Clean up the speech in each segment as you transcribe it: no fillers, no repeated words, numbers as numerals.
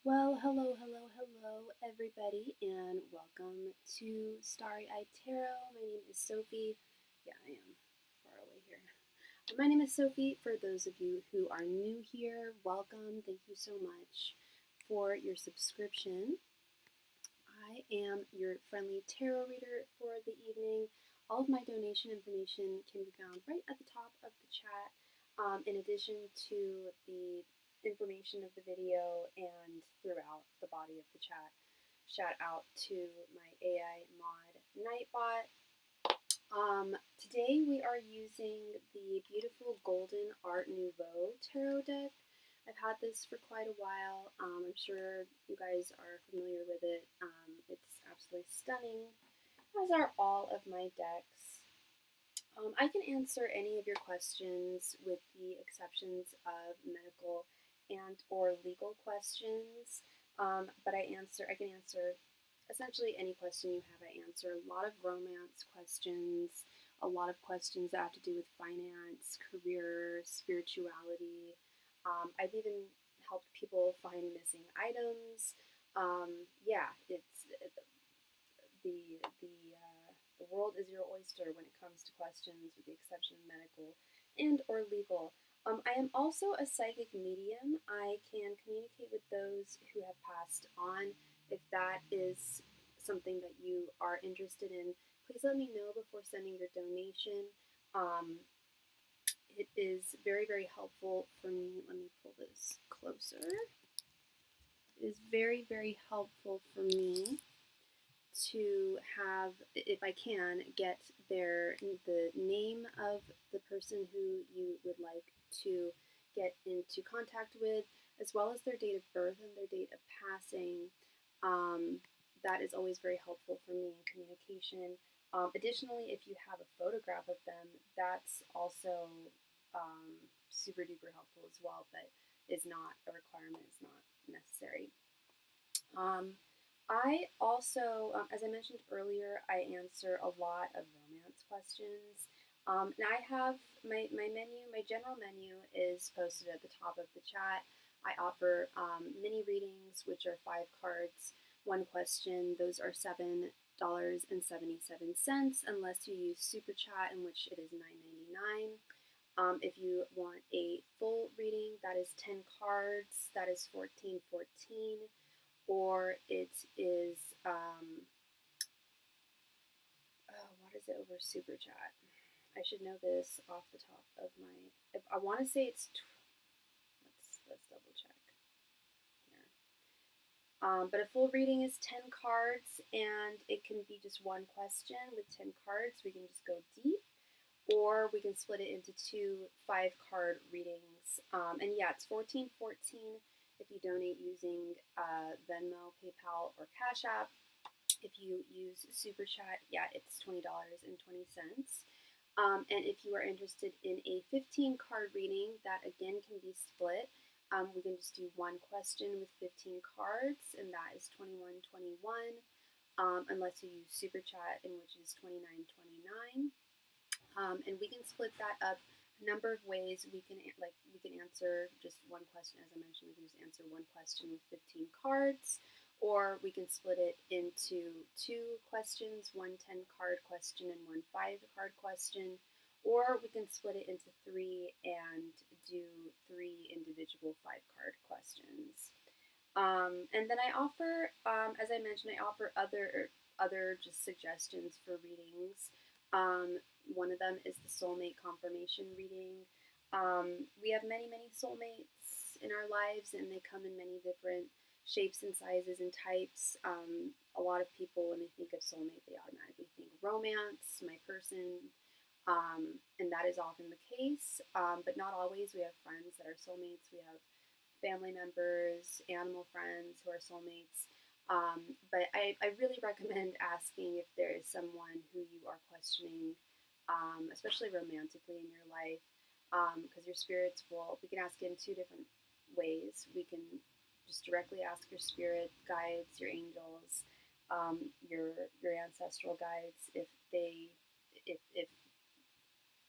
Well, hello, everybody, and welcome to Starry Tarot. My name is Sophie. Yeah, I am far away here. My name is Sophie. For those of you who are new here, welcome. Thank you so much for your subscription. I am your friendly tarot reader for the evening. All of my donation information can be found right at the top of the chat, in addition to the information of the video and throughout the body of the chat. Shout out to my AI mod Nightbot. Today we are using the beautiful Golden Art Nouveau tarot deck. I've had this for quite a while. I'm sure you guys are familiar with it. It's absolutely stunning, as are all of my decks. I can answer any of your questions with the exceptions of medical and or legal questions. But I can answer essentially any question you have. I answer a lot of romance questions, a lot of questions that have to do with finance, career, spirituality. I've even helped people find missing items. Yeah, the world is your oyster when it comes to questions, with the exception of medical and or legal. I am also a psychic medium. I can communicate with those who have passed on. If that is something that you are interested in, please let me know before sending your donation. It is very, very helpful for me. Let me pull this closer. It is very, very helpful for me to have, if I can, get the name of the person who you would like to get into contact with, as well as their date of birth and their date of passing. That is always very helpful for me in communication. Additionally, if you have a photograph of them, that's also super duper helpful as well, but is not a requirement, it's not necessary. I also, as I mentioned earlier, I answer a lot of romance questions. And I have my menu, my general menu is posted at the top of the chat. I offer mini readings, which are 5 cards, 1 question. Those are $7.77 unless you use SuperChat, in which it is $9.99. If you want a full reading, that is 10 cards, that is $14.14. Or it is, what is it over Super Chat? I should know this off the top of my, I want to say it's, let's double check here. But a full reading is 10 cards, and it can be just 1 question with 10 cards. We can just go deep, or we can split it into 2 5-card readings. And yeah, it's $14.14 if you donate using Venmo, PayPal, or Cashapp. If you use SuperChat, yeah, it's $20.20. And if you are interested in a 15-card reading, that again can be split. We can just do 1 question with 15 cards, and that is $21.21. Unless you use SuperChat, in which is $29.29. And we can split that up a number of ways. We can answer just 1 question, as I mentioned. We can just answer 1 question with 15 cards, or we can split it into 2 questions, 1 10-card question and 1 5-card question, or we can split it into 3 and do 3 individual 5-card questions. And then I offer, as I mentioned, I offer other just suggestions for readings. One of them is the soulmate confirmation reading. We have many, many soulmates in our lives, and they come in many different shapes and sizes and types. A lot of people, when they think of soulmate, they automatically think romance, my person, and that is often the case, but not always. We have friends that are soulmates. We have family members, animal friends who are soulmates. But I really recommend asking if there is someone who you are questioning, especially romantically in your life, because your spirits we can ask it in 2 different ways. We can just directly ask your spirit guides, your angels, your ancestral guides, if the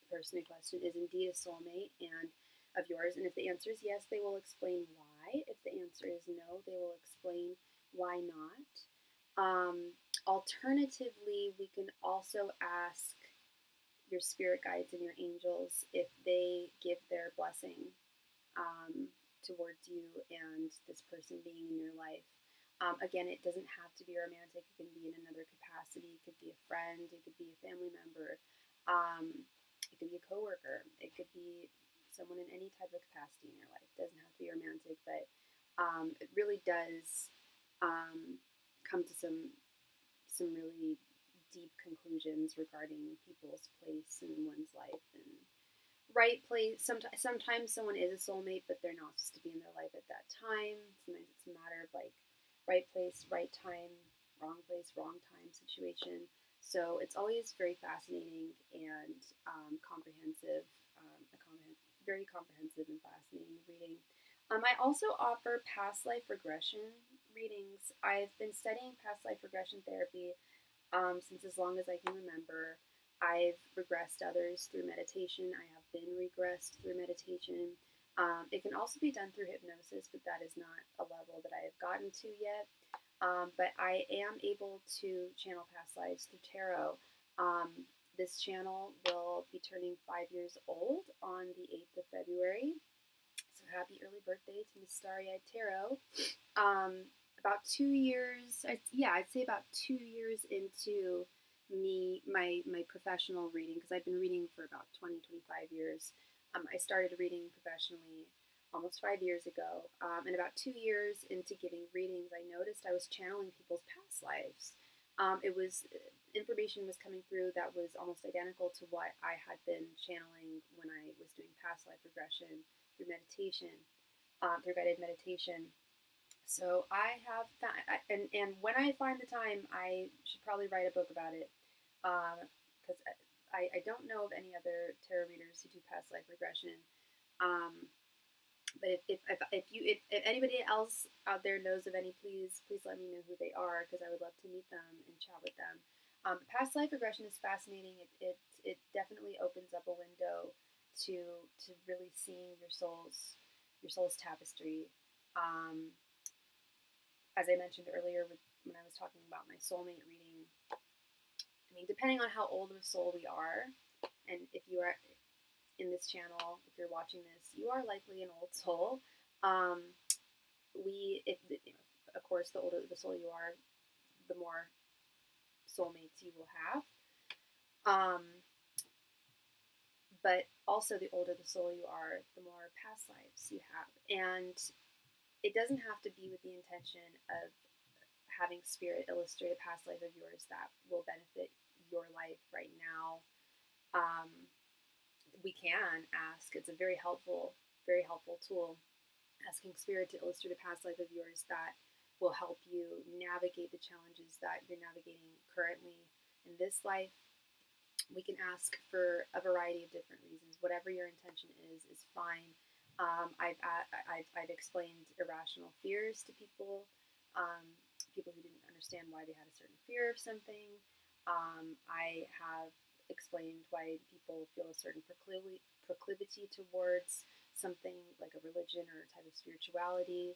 person in question is indeed a soulmate and of yours, and if the answer is yes, they will explain why. why. If the answer is no, they will explain why not. Alternatively, we can also ask your spirit guides and your angels if they give their blessing towards you and this person being in your life. Again, it doesn't have to be romantic. It can be in another capacity. It could be a friend. It could be a family member. It could be a coworker. It could be someone in any type of capacity in your life. It doesn't have to be romantic, but it really does come to some really deep conclusions regarding people's place in one's life and right place. Sometimes someone is a soulmate, but they're not supposed to be in their life at that time. Sometimes it's a matter of like right place, right time, wrong place, wrong time situation. So it's always very fascinating and comprehensive, very comprehensive and fascinating reading. I also offer past life regression readings. I've been studying past life regression therapy since as long as I can remember. I've regressed others through meditation. I have been regressed through meditation. It can also be done through hypnosis, but that is not a level that I have gotten to yet. But I am able to channel past lives through tarot. This channel will be turning 5 years old on the 8th of February. So happy early birthday to Miss Starry Tarot. About 2 years, I'd say about 2 years into my professional reading, because I've been reading for about 20-25 years. I started reading professionally almost 5 years ago, and about 2 years into giving readings, I noticed I was channeling people's past lives. Information was coming through that was almost identical to what I had been channeling when I was doing past life regression through meditation, through guided meditation. So I have found, and when I find the time, I should probably write a book about it, because I don't know of any other tarot readers who do past life regression. But if anybody else out there knows of any, please let me know who they are, because I would love to meet them and chat with them. Past life regression is fascinating. It definitely opens up a window to really seeing your soul's tapestry. As I mentioned earlier when I was talking about my soulmate reading, I mean, depending on how old of a soul we are, and if you are in this channel, if you're watching this, you are likely an old soul. Of course, the older the soul you are, the more soulmates you will have. But also, the older the soul you are, the more past lives you have, and it doesn't have to be with the intention of having spirit illustrate a past life of yours that will benefit your life right now. We can ask. It's a very helpful tool. Asking spirit to illustrate a past life of yours that will help you navigate the challenges that you're navigating currently in this life. We can ask for a variety of different reasons. Whatever your intention is fine. I've explained irrational fears to people, people who didn't understand why they had a certain fear of something. I have explained why people feel a certain proclivity towards something like a religion or a type of spirituality.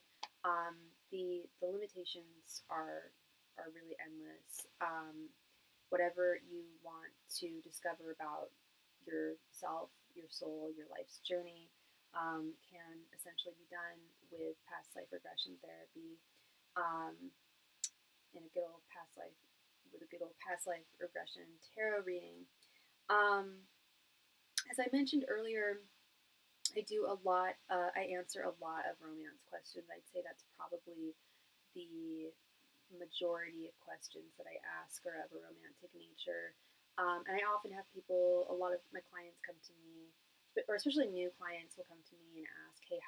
The limitations are really endless. Whatever you want to discover about yourself, your soul, your life's journey, can essentially be done with past life regression therapy, in a good old past life regression tarot reading. As I mentioned earlier, I do a lot. I answer a lot of romance questions. I'd say that's probably the majority of questions that I ask are of a romantic nature. And I often have people, a lot of my clients come to me, or especially new clients will come to me and ask, hey,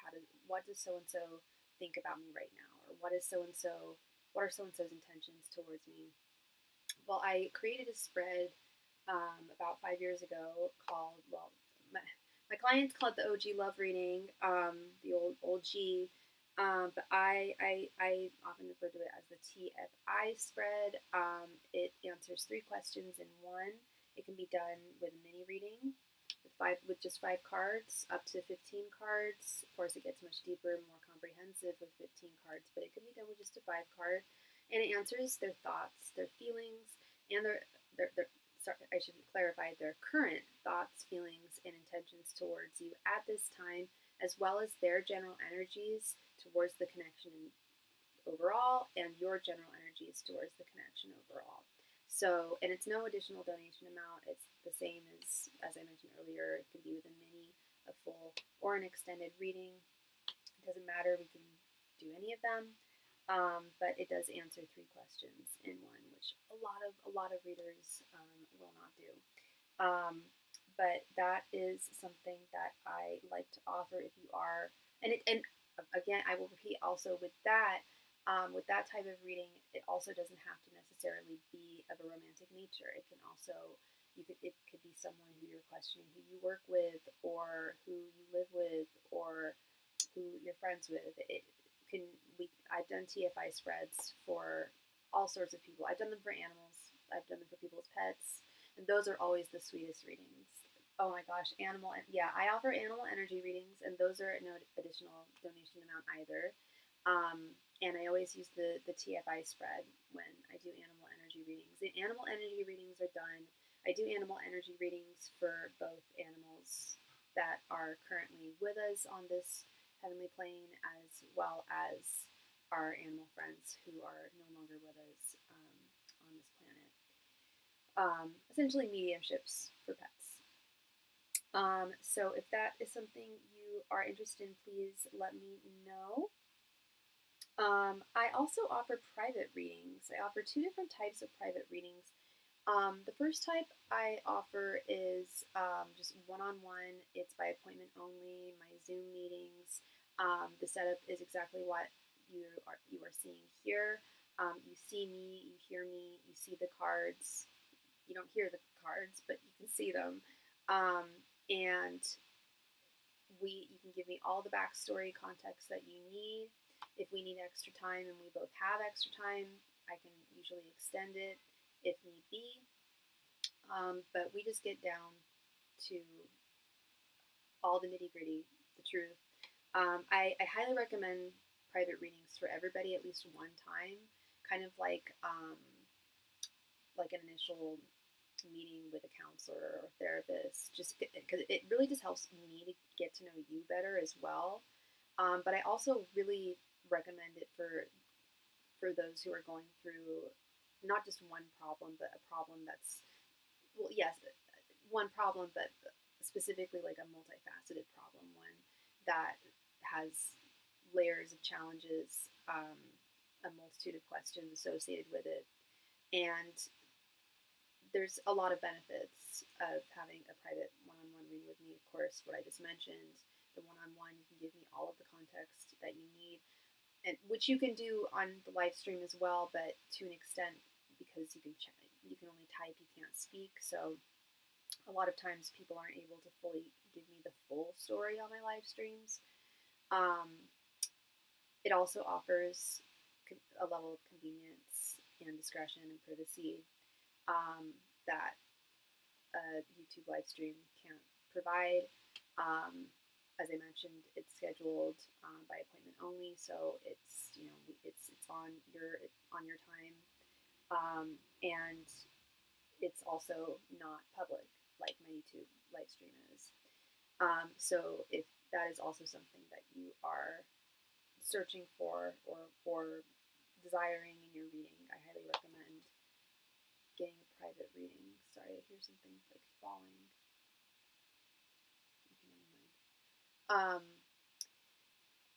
what does so-and-so think about me right now? Or what are so-and-so's intentions towards me? Well, I created a spread about 5 years ago called, my clients call it the OG love reading, the old G. But I often refer to it as the TFI spread. It answers 3 questions in one. It can be done with a mini reading. with just 5 cards, up to 15 cards. Of course, it gets much deeper and more comprehensive with 15 cards, but it can be done with just a 5 card, and it answers their thoughts, their feelings, and their sorry, I should clarify, their current thoughts, feelings, and intentions towards you at this time, as well as their general energies towards the connection overall, and your general energies towards the connection overall. So, and it's no additional donation amount. It's the same as I mentioned earlier. It can be with a mini, a full, or an extended reading. It doesn't matter. We can do any of them. But it does answer 3 questions in one, which a lot of readers will not do. But that is something that I like to offer if you are, and again, I will repeat also with that type of reading, it also doesn't have to necessarily be of a romantic nature. It can also, it could be someone who you're questioning who you work with, or who you live with, or who you're friends with. I've done TFI spreads for all sorts of people. I've done them for animals. I've done them for people's pets, and those are always the sweetest readings. Oh my gosh, I offer animal energy readings, and those are no additional donation amount either. And I always use the TFI spread when I do animal energy readings. The animal energy readings are done. I do animal energy readings for both animals that are currently with us on this heavenly plane, as well as our animal friends who are no longer with us on this planet. Essentially mediumships for pets. So if that is something you are interested in, please let me know. I also offer private readings. I offer 2 different types of private readings. The first type I offer is just one-on-one. It's by appointment only, my Zoom meetings. The setup is exactly what you are seeing here. You see me, you hear me, you see the cards. You don't hear the cards, but you can see them. And you can give me all the backstory context that you need. If we need extra time and we both have extra time, I can usually extend it if need be. But we just get down to all the nitty-gritty, the truth. I highly recommend private readings for everybody at least one time, kind of like an initial meeting with a counselor or therapist, just because it really just helps me to get to know you better as well. But I also really recommend it for those who are going through not just one problem, but a problem that's, well, yes, one problem, but specifically like a multifaceted problem, one that has layers of challenges, a multitude of questions associated with it. And there's a lot of benefits of having a private one-on-one reading with me. Of course, what I just mentioned, the one-on-one, you can give me all of the context that you need, and which you can do on the live stream as well, but to an extent, because you can only type, you can't speak. So a lot of times people aren't able to fully give me the full story on my live streams. It also offers a level of convenience and discretion and privacy that a YouTube live stream can't provide. As I mentioned, it's scheduled by appointment only, so it's on your time, and it's also not public like my YouTube live stream is. So if that is also something that you are searching for or desiring in your reading, I highly recommend getting a private reading. Sorry, I hear something like falling. Okay, never mind.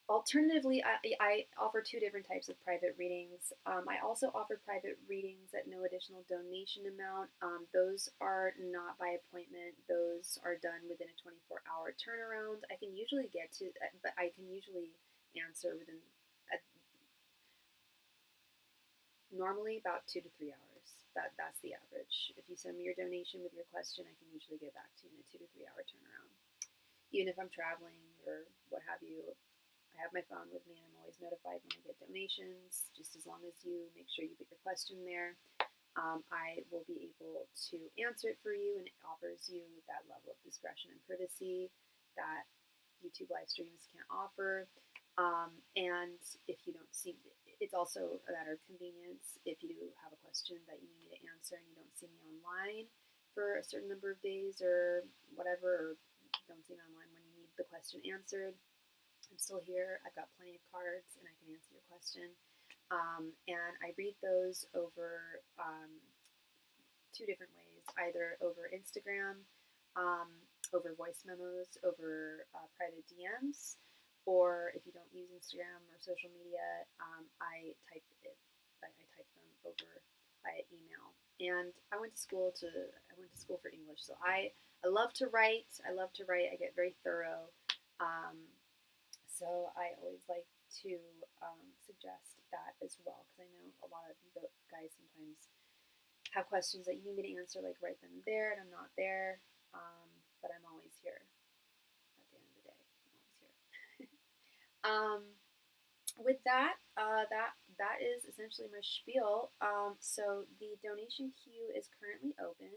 Alternatively, I offer 2 different types of private readings. I also offer private readings at no additional donation amount. Those are not by appointment. Those are done within a 24-hour turnaround. I can usually but I can usually answer within normally about 2 to 3 hours. That's the average. If you send me your donation with your question, I can usually get back to you in a 2 to 3 hour turnaround. Even if I'm traveling or what have you, I have my phone with me and I'm always notified when I get donations, just as long as you make sure you put your question there. I will be able to answer it for you, and it offers you that level of discretion and privacy that YouTube live streams can't offer. And if you don't see, it's also a matter of convenience. If you have a question that you need me to answer and you don't see me online for a certain number of days or whatever, or don't see me online when you need the question answered, I'm still here. I've got plenty of cards and I can answer your question. And I read those over two different ways, either over Instagram, over voice memos, over private DMs, or if you don't use Instagram or social media, I type them over via email. And I went to school for English, so I love to write. I get very thorough. So I always like to suggest that as well, because I know a lot of you guys sometimes have questions that you need me to answer, like right then and there, and I'm not there. But I'm always here. At the end of the day, I'm always here. With that, that is essentially my spiel. So the donation queue is currently open.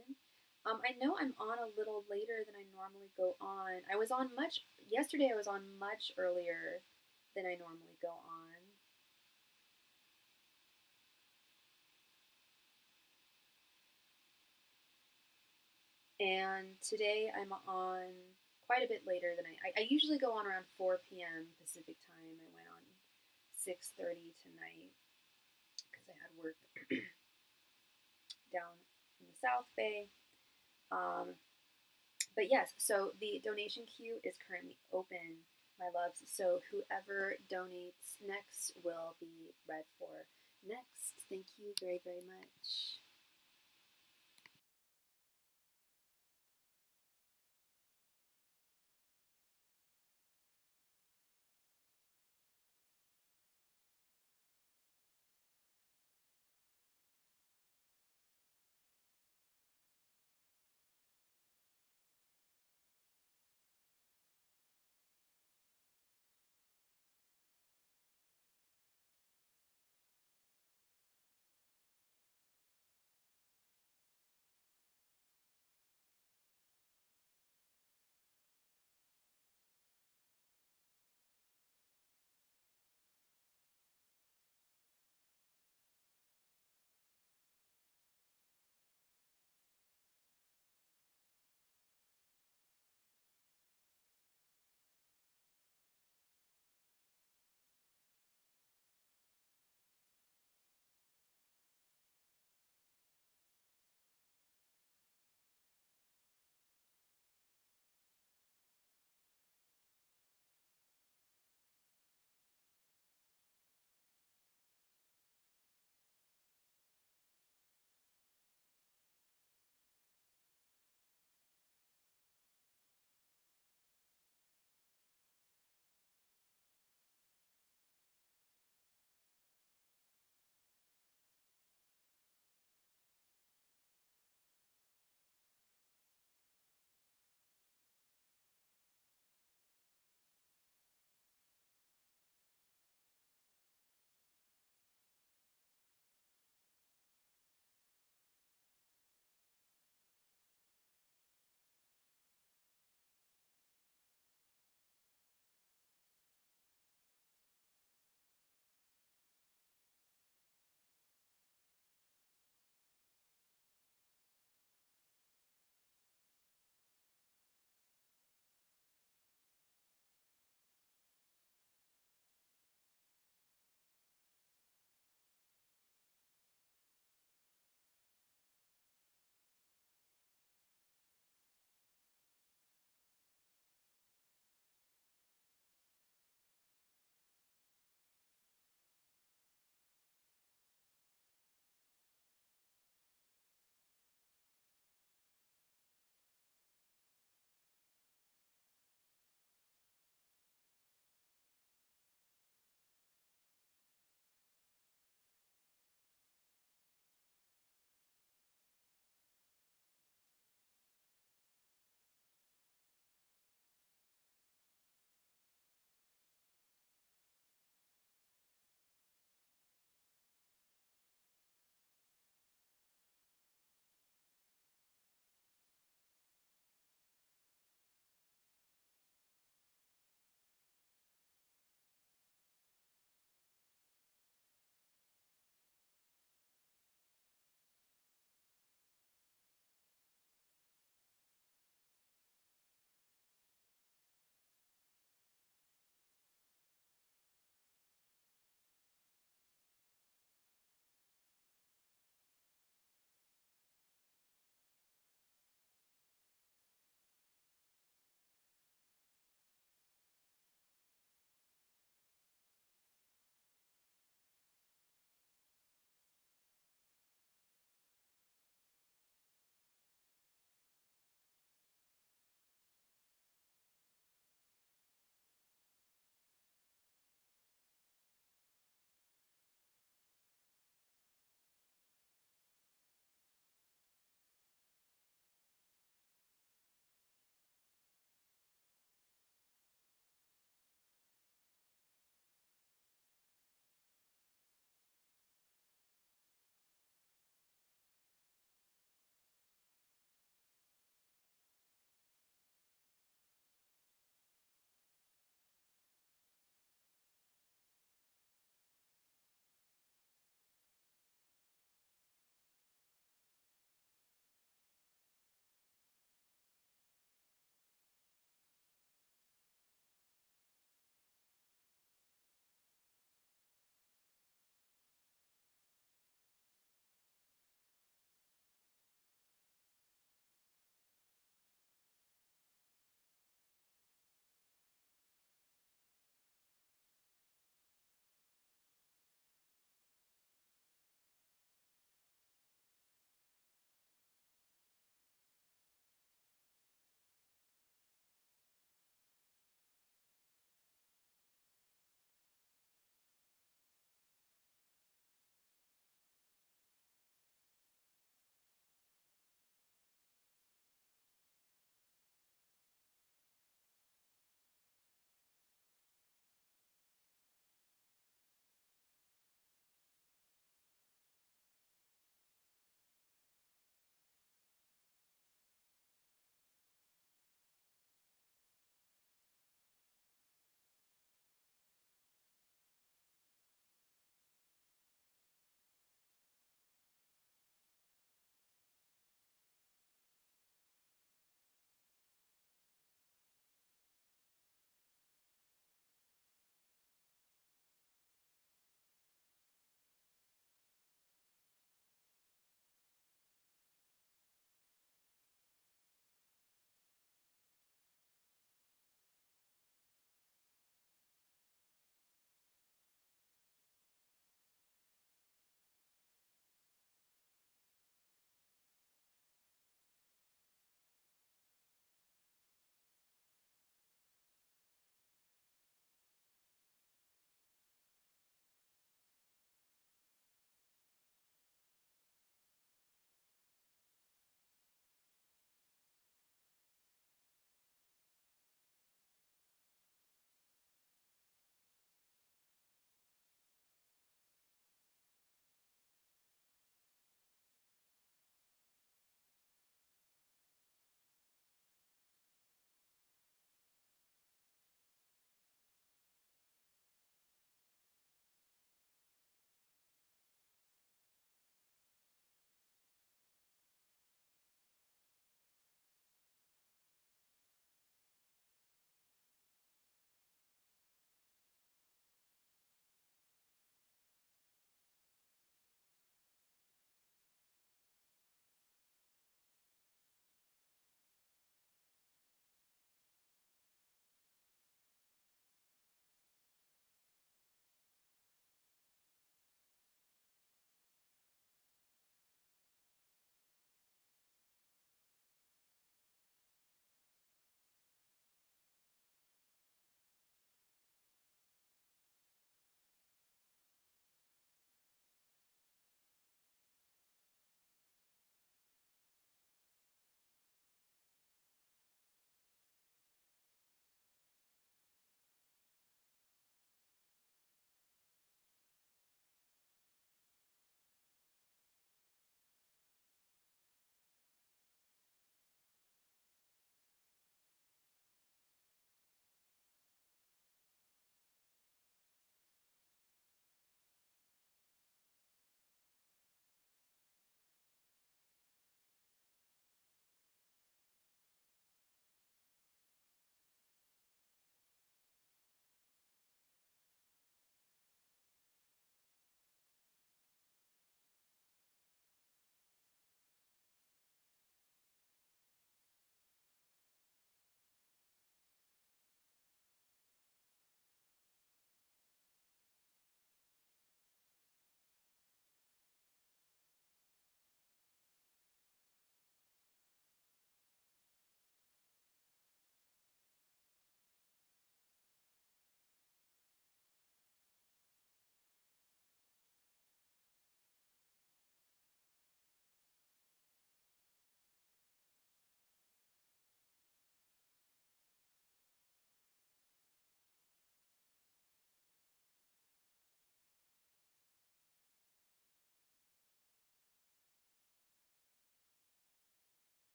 I know I'm on a little later than I normally go on. Yesterday I was on much earlier than I normally go on. And today I'm on quite a bit later than I usually go on around 4 p.m. Pacific time. I went on 6:30 tonight because I had work down in the South Bay. But yes, so the donation queue is currently open, my loves. So whoever donates next will be read for next. Thank you very, very much.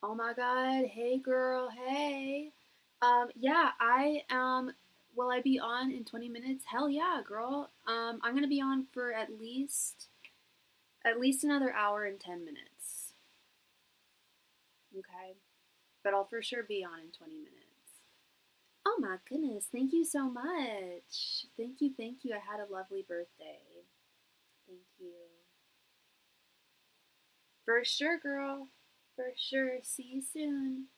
Oh my God. Hey, girl. Hey. Yeah, will I be on in 20 minutes? Hell yeah, girl. I'm gonna be on for at least another hour and 10 minutes. Okay. But I'll for sure be on in 20 minutes. Oh my goodness. Thank you so much. Thank you. Thank you. I had a lovely birthday. Thank you. For sure, girl. For sure. See you soon.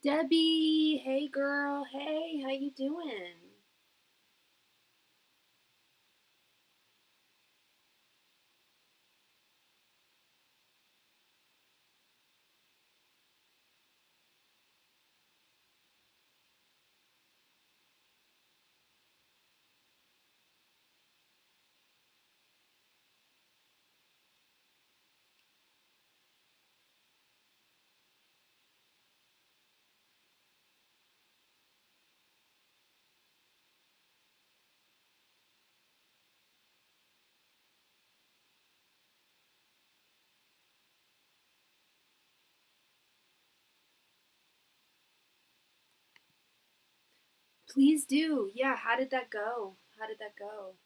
Debbie, hey girl, hey, how you doing? Please do. Yeah, how did that go? How did that go?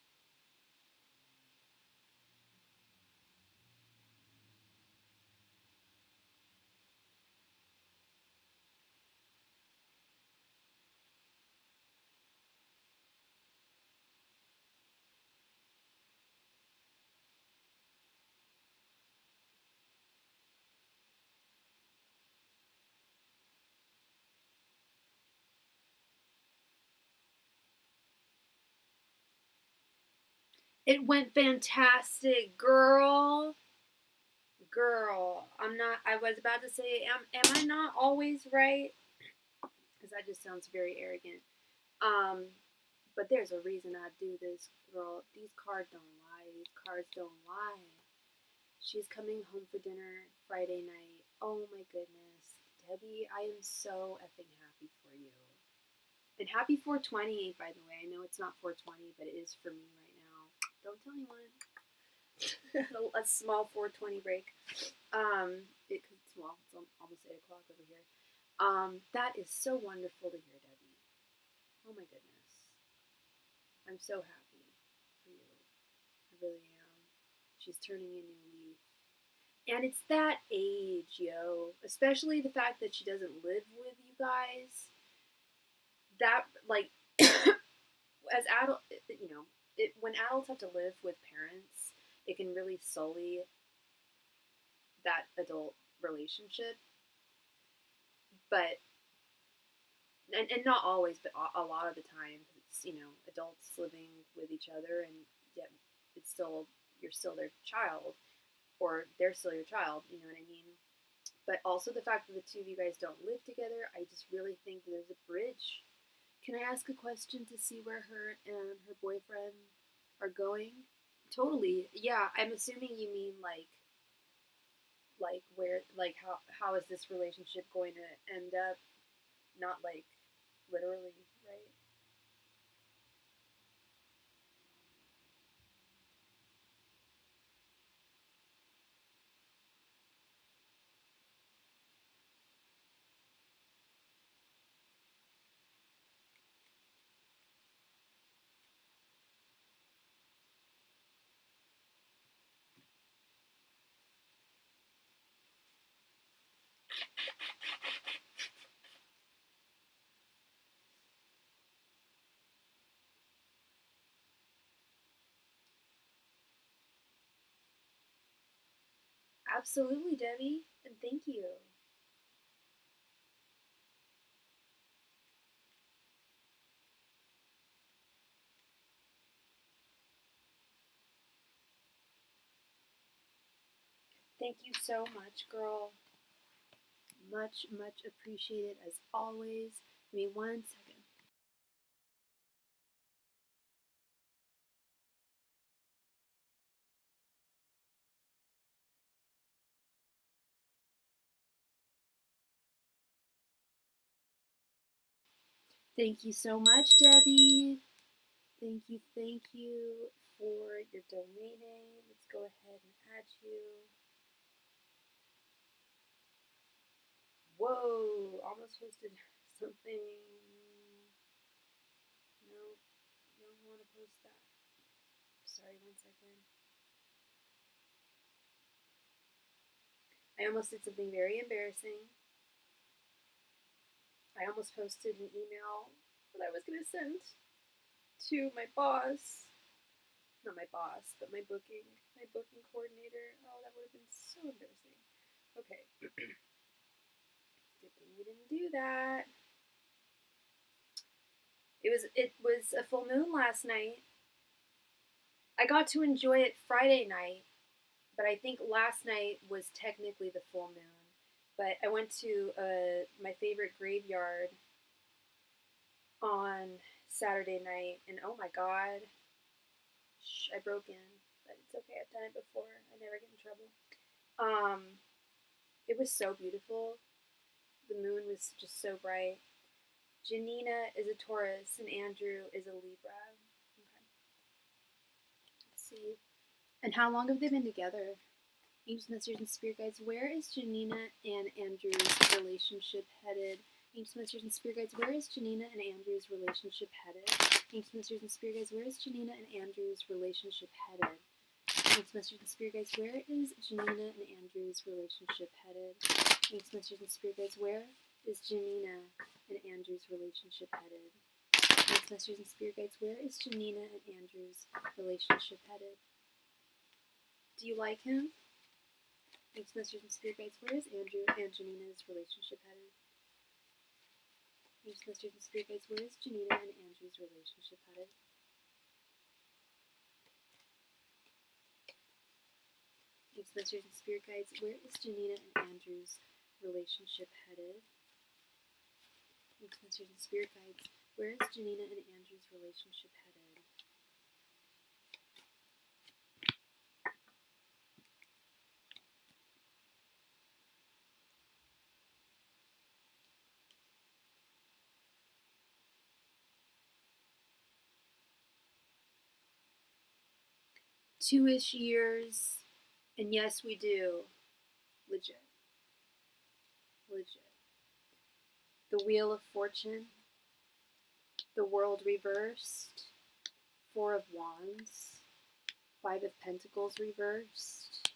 It went fantastic, girl. Girl, I was about to say, am I not always right? Because that just sounds very arrogant. Um, but there's a reason I do this, girl. These cards don't lie. These cards don't lie. She's coming home for dinner Friday night. Oh my goodness. Debbie, I am so effing happy for you. And happy 420, by the way. I know it's not 420, but it is for me right now. Don't tell anyone. A small 420 break. Well, it's almost 8 o'clock over here. That is so wonderful to hear, Debbie. Oh my goodness. I'm so happy for you. I really am. She's turning a new leaf. And it's that age, yo. Especially the fact that she doesn't live with you guys. That, like, as adult, when adults have to live with parents, it can really sully that adult relationship. But and not always, but a lot of the time, it's adults living with each other, and yet it's still you're still their child, or they're still your child. You know what I mean? But also the fact that the two of you guys don't live together, I just really think there's a bridge. Can I ask a question to see where her and her boyfriend are going? Totally. Yeah, I'm assuming you mean like where how is this relationship going to end up? Not like literally, right? Absolutely, Debbie, and thank you. Thank you so much, girl. Much, much appreciated as always. Give me 1 second. Thank you so much, Debbie. Thank you for your donating. Let's go ahead and add you. Whoa, almost posted something. No, don't want to post that. Sorry, 1 second. I almost did something very embarrassing. I almost posted an email that I was going to send to my boss. Not my boss, but my booking coordinator. Oh, that would have been so embarrassing. Okay. Good thing we didn't do that. It was a full moon last night. I got to enjoy it Friday night, but I think last night was technically the full moon. But I went to my favorite graveyard on Saturday night, and oh my god, I broke in, but it's okay. I've done it before. I never get in trouble. It was so beautiful. The moon was just so bright. Janina is a Taurus, and Andrew is a Libra. Okay. Let's see. And how long have they been together? Angels, Messengers, and Spirit Guides, where is Janina and Andrew's relationship headed? Angels, Messengers, and Spirit Guides, where is Janina and Andrew's relationship headed? Angels, Messengers, and Spirit Guides, where is Janina and Andrew's relationship headed? Angels, Messengers, and Spirit Guides, where is Janina and Andrew's relationship headed? Angels, Messengers, and Spirit Guides, where is Janina and Andrew's relationship headed? Angels, Messengers, and Spirit Guides, where is Janina and Andrew's relationship headed? Do you like him? Angels, Messengers, and Spirit Guides, where is Andrew and Janina's relationship headed? Angels, Messengers, and Spirit Guides, where is Janina and Andrew's relationship headed? Angels, Messengers, and Spirit Guides, where is Janina and Andrew's relationship headed? Angels, Messengers, and Spirit Guides, where is Janina and Andrew's relationship headed? Two-ish years, and yes, we do. Legit. Legit. The Wheel of Fortune, the World reversed, Four of Wands, Five of Pentacles reversed,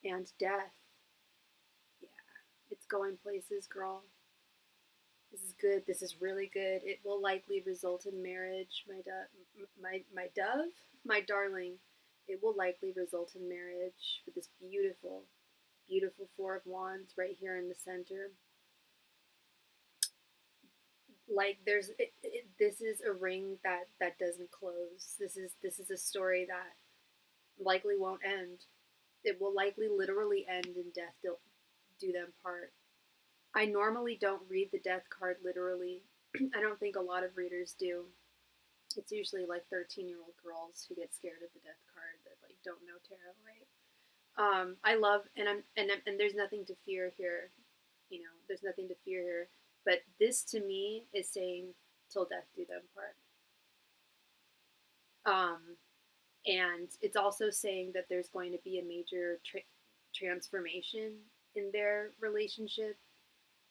and Death. Yeah, it's going places, girl. This is good. This is really good. It will likely result in marriage, my dove, my darling. It will likely result in marriage with this beautiful, beautiful Four of Wands right here in the center. Like this is a ring that doesn't close. This is a story that likely won't end. It will likely literally end in death do them part. I normally don't read the death card literally. I don't think a lot of readers do. It's usually like 13-year-old girls who get scared of the death card that like don't know tarot, right? I love and there's nothing to fear here. You know, there's nothing to fear here. But this to me is saying till death do them part. And it's also saying that there's going to be a major transformation in their relationship.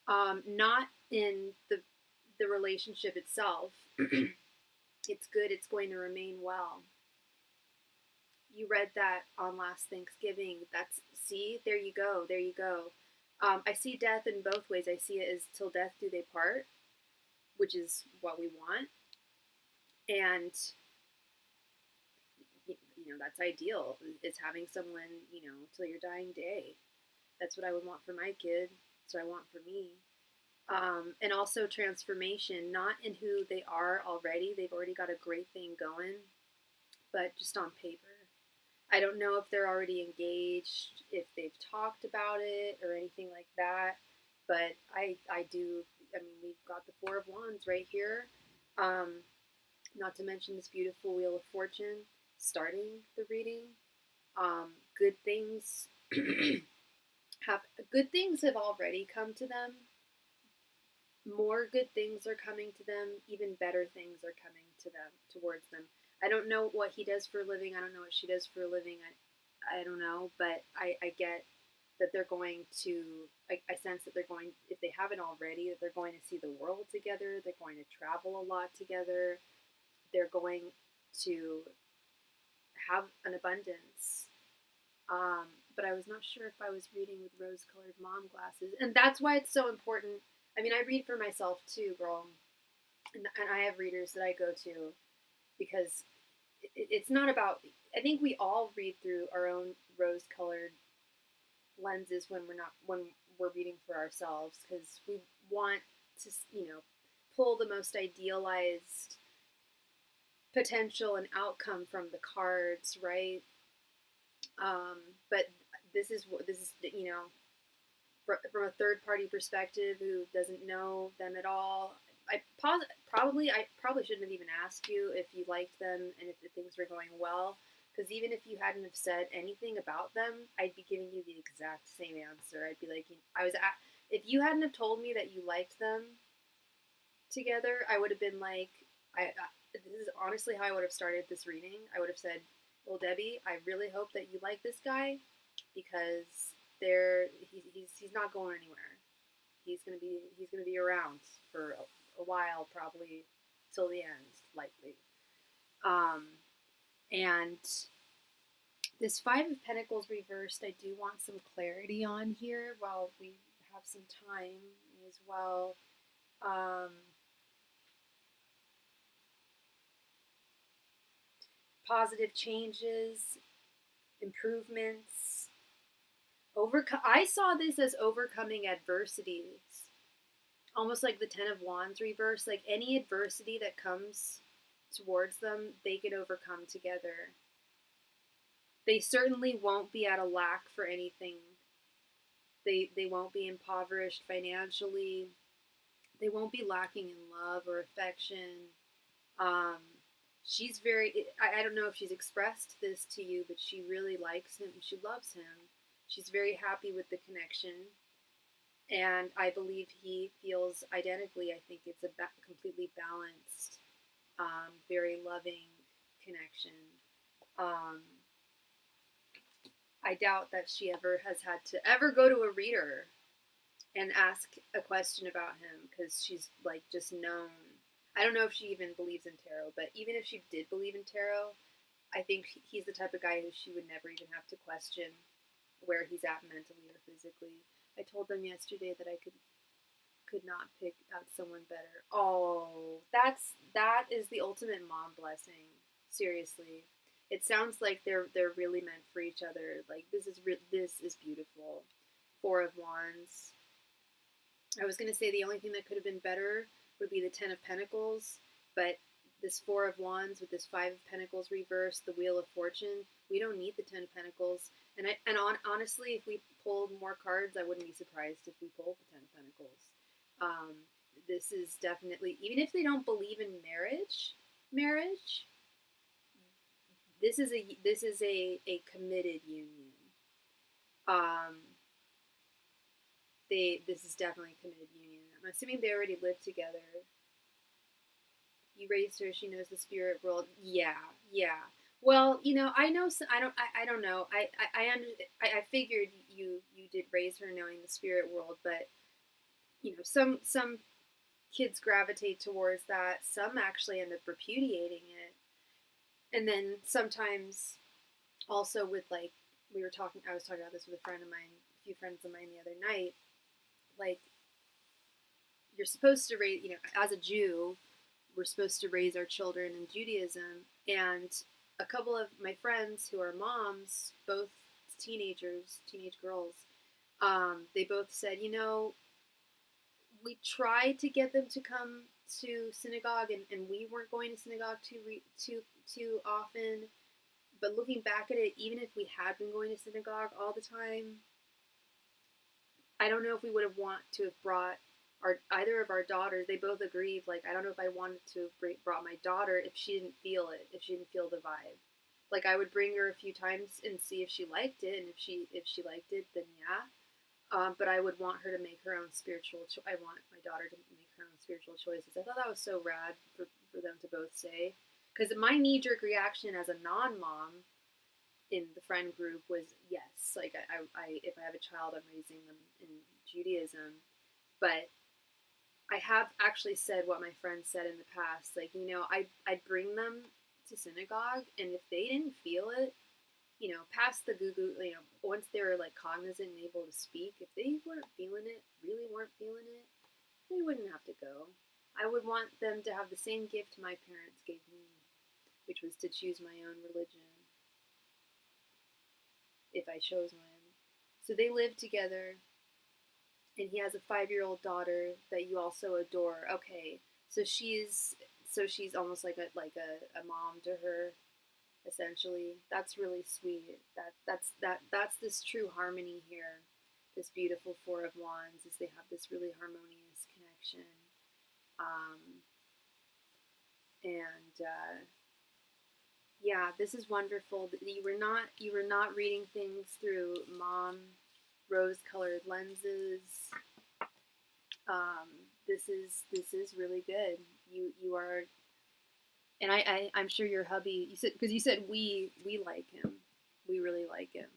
Not in the relationship itself. It's good. It's going to remain well. You read that on last Thanksgiving. See, there you go. There you go. I see death in both ways. I see it as till death do they part, which is what we want. And, you know, that's ideal. It's having someone, you know, till your dying day. That's what I would want for my kid. That's what I want for me. And also transformation, not in who they are already. They've already got a great thing going, but just on paper. I don't know if they're already engaged, if they've talked about it or anything like that, but I do. I mean, we've got the Four of Wands right here. Not to mention this beautiful Wheel of Fortune starting the reading. Good things have already come to them. More good things are coming to them. Even better things are coming to them, towards them. I don't know what he does for a living. I don't know what she does for a living. I don't know, but I get that they're going to, I sense that they're going, if they haven't already, that they're going to see the world together. They're going to travel a lot together. They're going to have an abundance. But I was not sure if I was reading with rose-colored mom glasses. And that's why it's so important. I mean, I read for myself too, girl. And I have readers that I go to because it's not about, I think we all read through our own rose-colored lenses when we're reading for ourselves, because want to, pull the most idealized potential and outcome from the cards, right? But this is, from a third party perspective who doesn't know them at all. I probably shouldn't have even asked you if you liked them and if things were going well, because even if you hadn't have said anything about them, I'd be giving you the exact same answer. I'd be like, if you hadn't have told me that you liked them together, I would have been like, this is honestly how I would have started this reading. I would have said, well, Debbie, I really hope that you like this guy, because he's not going anywhere. He's gonna be around for a while, probably till the end, likely. And this Five of Pentacles reversed, I do want some clarity on here while we have some time as well. Positive changes, improvements. I saw this as overcoming adversities, almost like the Ten of Wands reverse. Like any adversity that comes towards them, they can overcome together. They certainly won't be at a lack for anything. They won't be impoverished financially. They won't be lacking in love or affection. She's I don't know if she's expressed this to you, but she really likes him. She loves him. She's very happy with the connection. And I believe he feels identically. I think it's a completely balanced, very loving connection. I doubt that she has had to ever go to a reader and ask a question about him, because she's like just known. I don't know if she even believes in tarot, but even if she did believe in tarot, I think he's the type of guy who she would never even have to question where he's at mentally or physically. I told them yesterday that I could not pick out someone better. Oh, that is the ultimate mom blessing. Seriously, it sounds like they're really meant for each other. Like this is beautiful. Four of Wands. I was gonna say the only thing that could have been better would be the Ten of Pentacles, but this Four of Wands with this Five of Pentacles reversed, the Wheel of Fortune, we don't need the Ten of Pentacles. And honestly, if we pulled more cards, I wouldn't be surprised if we pulled the Ten of Pentacles. This is definitely, even if they don't believe in marriage, this is a committed union. This is definitely a committed union. I'm assuming they already live together. You raised her. She knows the spirit world. Yeah. Well, I know. I don't know. I figured you did raise her knowing the spirit world, but some kids gravitate towards that. Some actually end up repudiating it, and then sometimes also with like I was talking about this with a few friends of mine the other night. Like, you're supposed to raise, as a Jew, we're supposed to raise our children in Judaism. And a couple of my friends who are moms, both teenage girls, they both said, we tried to get them to come to synagogue, and we weren't going to synagogue too often. But looking back at it, even if we had been going to synagogue all the time, I don't know if we would have to have brought either of our daughters. They both agreed. Like, I don't know if I wanted to have brought my daughter if she didn't feel it, if she didn't feel the vibe. Like, I would bring her a few times and see if she liked it, and if she liked it, then yeah. But I would want her to make her own spiritual. I want my daughter to make her own spiritual choices. I thought that was so rad for them to both say, because my knee-jerk reaction as a non-mom in the friend group was yes. Like, I if I have a child, I'm raising them in Judaism. But I have actually said what my friends said in the past. Like, I'd bring them to synagogue, and if they didn't feel it, past the goo-goo, once they were like cognizant and able to speak, if they weren't feeling it, really weren't feeling it, they wouldn't have to go. I would want them to have the same gift my parents gave me, which was to choose my own religion. If I chose one. So they lived together, And he has a 5-year-old daughter that you also adore. Okay, so she's almost like a mom to her, essentially. That's really sweet. That's this true harmony here. This beautiful Four of Wands is they have this really harmonious connection. And yeah, this is wonderful. You were not reading things through mom rose-colored lenses. This is really good. You are, and I'm sure your hubby. You said because you said we like him. We really like him.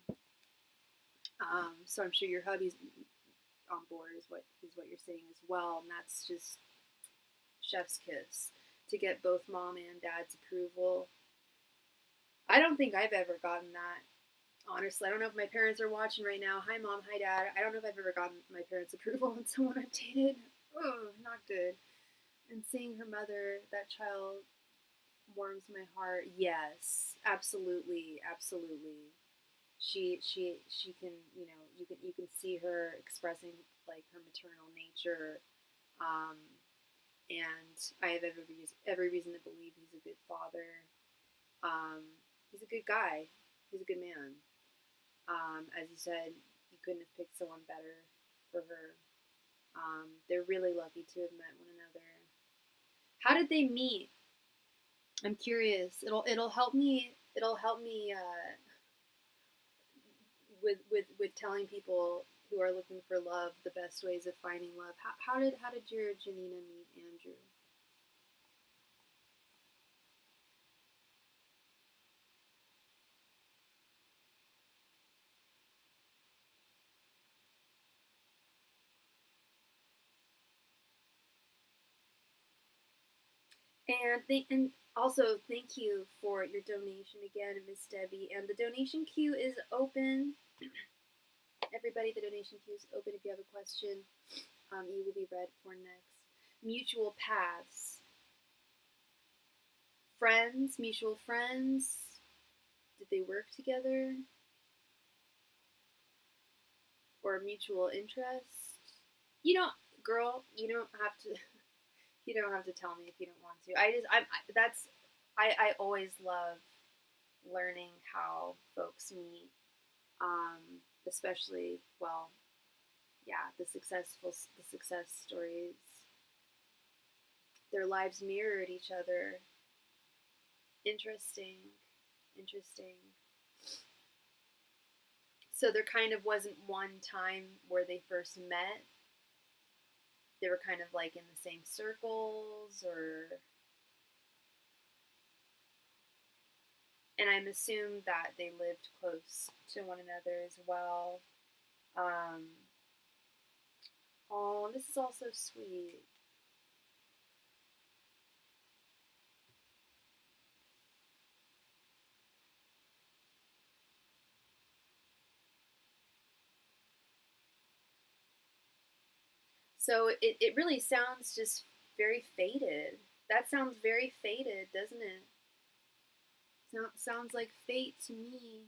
So I'm sure your hubby's on board is what you're saying as well, and that's just chef's kiss to get both mom and dad's approval. I don't think I've ever gotten that. Honestly, I don't know if my parents are watching right now. Hi, Mom. Hi, Dad. I don't know if I've ever gotten my parents' approval on someone I've dated. Oh, not good. And seeing her mother, that child, warms my heart. Yes, absolutely, absolutely. She can, you can see her expressing like her maternal nature, um, and I have every reason to believe he's a good father. He's a good guy. He's a good man. As you said, you couldn't have picked someone better for her. They're really lucky to have met one another. How did they meet? I'm curious. It'll help me. It'll help me with telling people who are looking for love the best ways of finding love. How did your Janina meet Andrew? And also thank you for your donation again, Miss Debbie. And the donation queue is open. Everybody, the donation queue is open. If you have a question, you will be read for next. Mutual paths. Friends, mutual friends. Did they work together? Or mutual interest? You don't, girl. You don't have to. You don't have to tell me if you don't want to. I always love learning how folks meet, especially, well, yeah, the success stories. Their lives mirrored each other. Interesting, interesting. So there kind of wasn't one time where they first met. They were kind of like in the same circles, or, and I'm assumed that they lived close to one another as well. Um, oh, this is all so sweet. So it really sounds just very fated. That sounds very fated, doesn't it? Sounds like fate to me.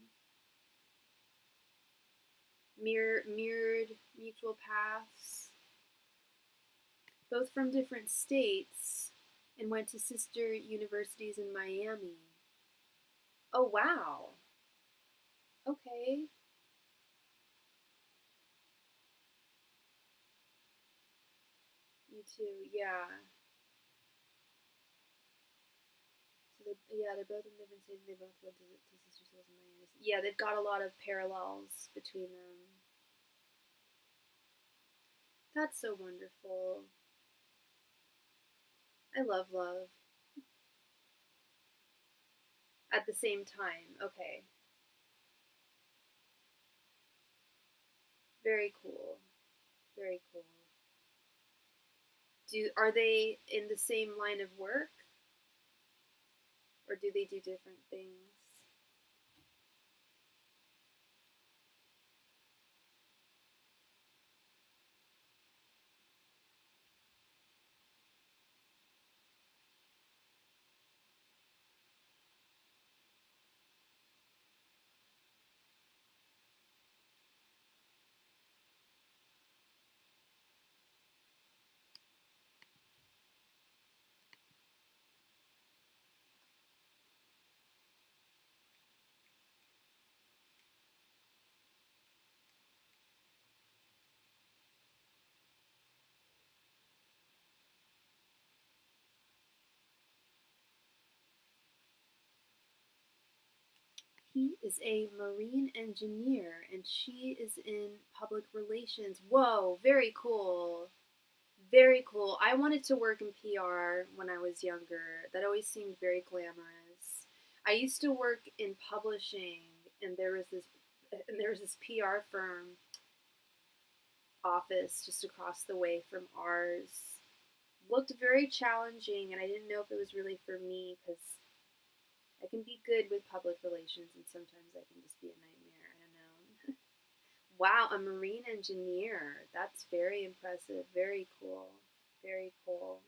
Mirrored mutual paths, both from different states, and went to sister universities in Miami. Oh, wow. Okay. You too, yeah. So they're both in different states. They both went to sister schools in Miami. Yeah, they've got a lot of parallels between them. That's so wonderful. I love love. At the same time, okay. Very cool. Very cool. Are they in the same line of work, or do they do different things? He is a marine engineer and she is in public relations. Whoa, very cool. Very cool. I wanted to work in PR when I was younger. That always seemed very glamorous. I used to work in publishing and there was this PR firm office just across the way from ours. Looked very challenging and I didn't know if it was really for me because I can be good with public relations and sometimes I can just be a nightmare. I don't know. Wow, a marine engineer. That's very impressive. Very cool. Very cool.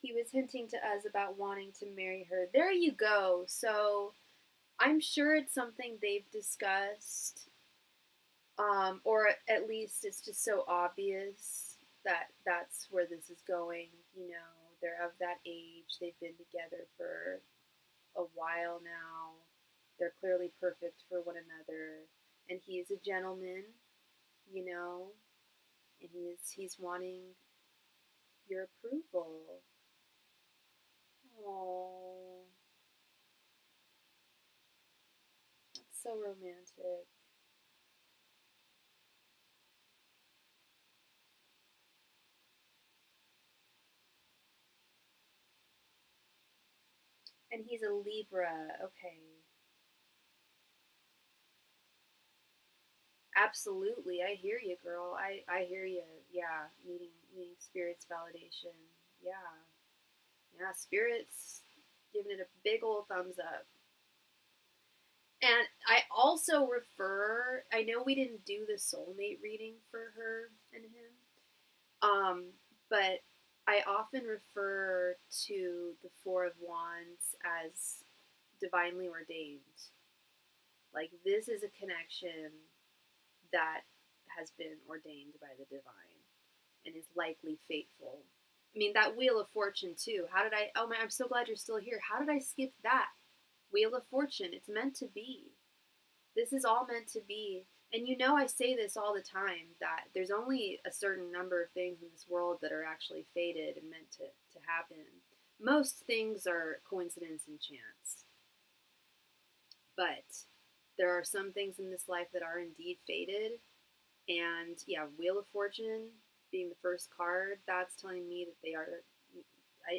He was hinting to us about wanting to marry her. There you go. So I'm sure it's something they've discussed, or at least it's just so obvious that that's where this is going. You know, they're of that age. They've been together for a while now. They're clearly perfect for one another, and he is a gentleman. You know, and he's wanting your approval. Oh, that's so romantic. And he's a Libra. Okay. Absolutely. I hear you, girl. I hear you. Yeah, needing spirits validation. Yeah. Yeah, spirits giving it a big old thumbs up. And I also refer, I know we didn't do the soulmate reading for her and him. But I often refer to the Four of Wands as divinely ordained. Like, this is a connection that has been ordained by the divine and is likely fateful. I mean, that Wheel of Fortune, too. How did I? Oh my, I'm so glad you're still here. How did I skip that? Wheel of Fortune. It's meant to be. This is all meant to be. And you know, I say this all the time that there's only a certain number of things in this world that are actually fated and meant to happen. Most things are coincidence and chance. But there are some things in this life that are indeed fated. And yeah, Wheel of Fortune being the first card, that's telling me that they are.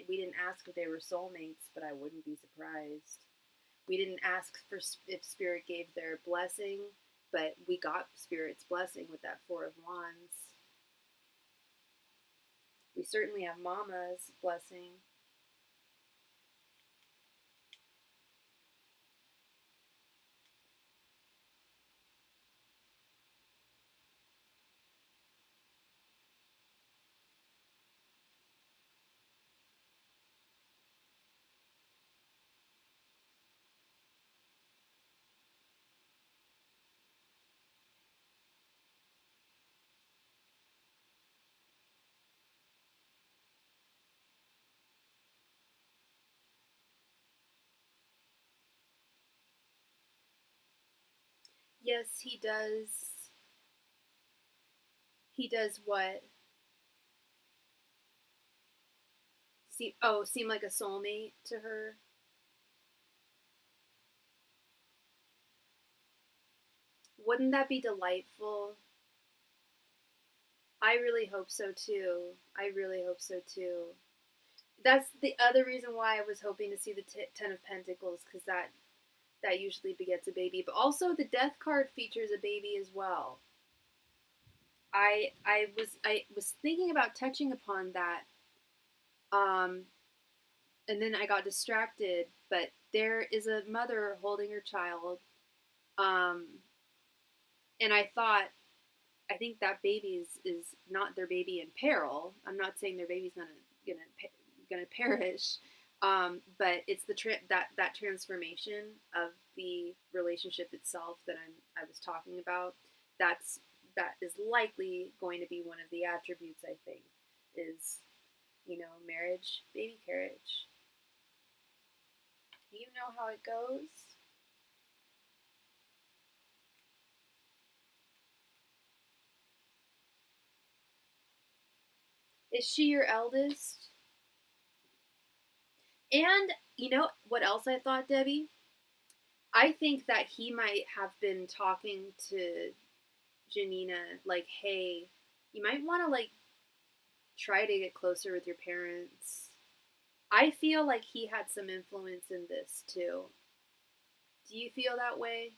We didn't ask if they were soulmates, but I wouldn't be surprised. We didn't ask for if Spirit gave their blessing, but we got Spirit's blessing with that Four of Wands. We certainly have Mama's blessing. Yes, he does. He does what? Seem like a soulmate to her? Wouldn't that be delightful? I really hope so too. I really hope so too. That's the other reason why I was hoping to see the Ten of Pentacles, because that usually begets a baby. But also the Death card features a baby as well. I was thinking about touching upon that, um, and then I got distracted. But there is a mother holding her child, And I think that baby is not their baby in peril. I'm not saying their baby's not gonna perish, but it's that transformation of the relationship itself that I was talking about. That is likely going to be one of the attributes, I think, is, marriage, baby carriage. You know how it goes. Is she your eldest? And you know what else I thought, Debbie? I think that he might have been talking to Janina, like, hey, you might want to, like, try to get closer with your parents. I feel like he had some influence in this too. Do you feel that way?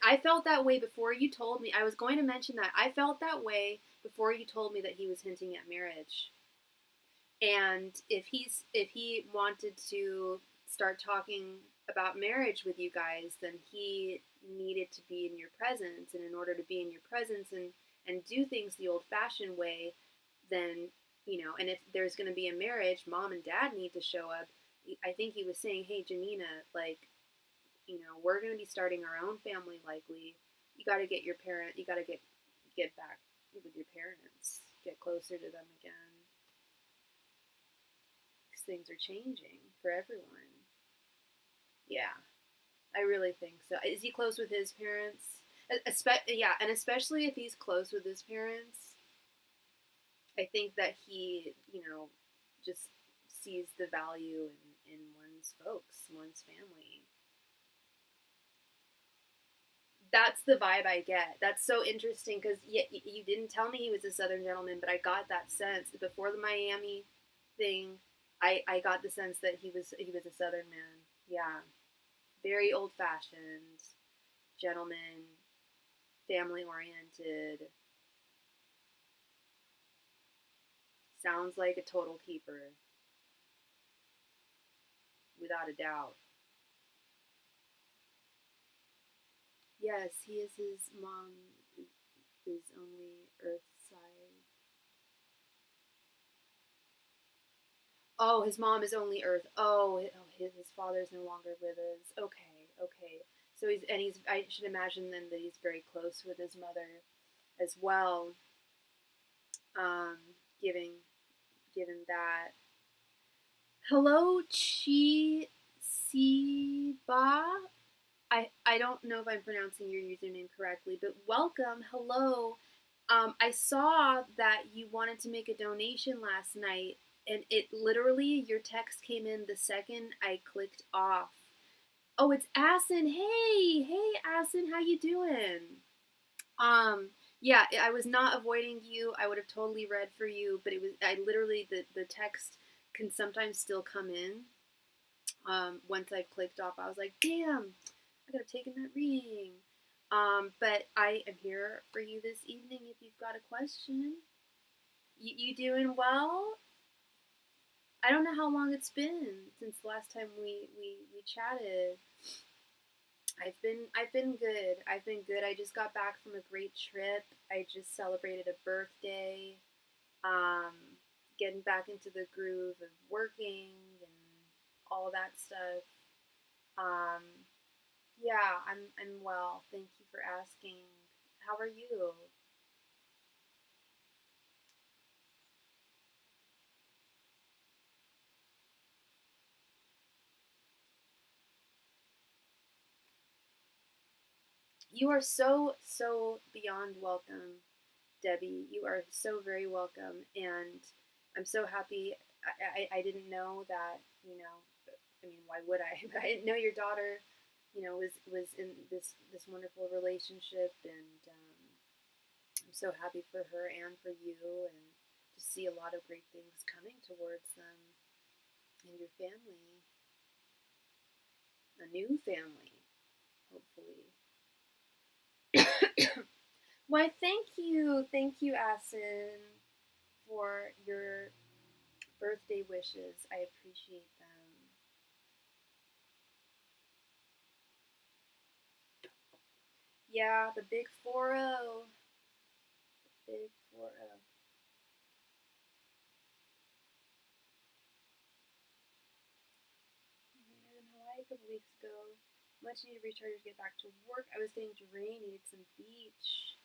I felt that way before you told me. I was going to mention that. I felt that way before you told me that he was hinting at marriage. And if he wanted to start talking about marriage with you guys, then he needed to be in your presence. And in order to be in your presence and do things the old-fashioned way, then, and if there's going to be a marriage, mom and dad need to show up. I think he was saying, hey, Janina, like, we're going to be starting our own family likely. You got to get your parent, you got to get back with your parents, get closer to them again. Because things are changing for everyone. Yeah, I really think so. Is he close with his parents? Yeah, and especially if he's close with his parents, I think that he, just sees the value in one's folks, one's family. That's the vibe I get. That's so interesting because you didn't tell me he was a Southern gentleman, but I got that sense before the Miami thing. I got the sense that he was a Southern man. Yeah, very old fashioned, gentleman, family oriented. Sounds like a total keeper, without a doubt. Yes, he is his mom is only Earth side. Oh, his mom is only Earth. His father's no longer with us. Okay, okay. So he's. I should imagine then that he's very close with his mother, as well. Um, giving, given that. Hello, Chi Siba. I don't know if I'm pronouncing your username correctly, but welcome. Hello. I saw that you wanted to make a donation last night, and it literally, your text came in the second I clicked off. Oh, it's Asin. Hey, Asin, how you doing? Yeah, I was not avoiding you. I would have totally read for you, but I literally, the text can sometimes still come in. Once I've clicked off, I was like, damn, I could have taken that reading. But I am here for you this evening if you've got a question. You doing well? I don't know how long it's been since the last time we chatted. I've been good. I've been good. I just got back from a great trip. I just celebrated a birthday. Um, Getting back into the groove of working and all that stuff. Um, yeah, I'm well. Thank you for asking. How are you? You are so beyond welcome, Debbie. You are so very welcome, and I'm so happy. I didn't know that. I mean, why would I? But I didn't know your daughter, was in this wonderful relationship, and I'm so happy for her and for you, and to see a lot of great things coming towards them and your family, a new family, hopefully. Why, thank you, Asin, for your birthday wishes. I appreciate them. Yeah, the big 4-0. Big 4-0. Man, Hawaii a couple weeks ago. Much needed recharge to get back to work. I was getting drained, needed some beach.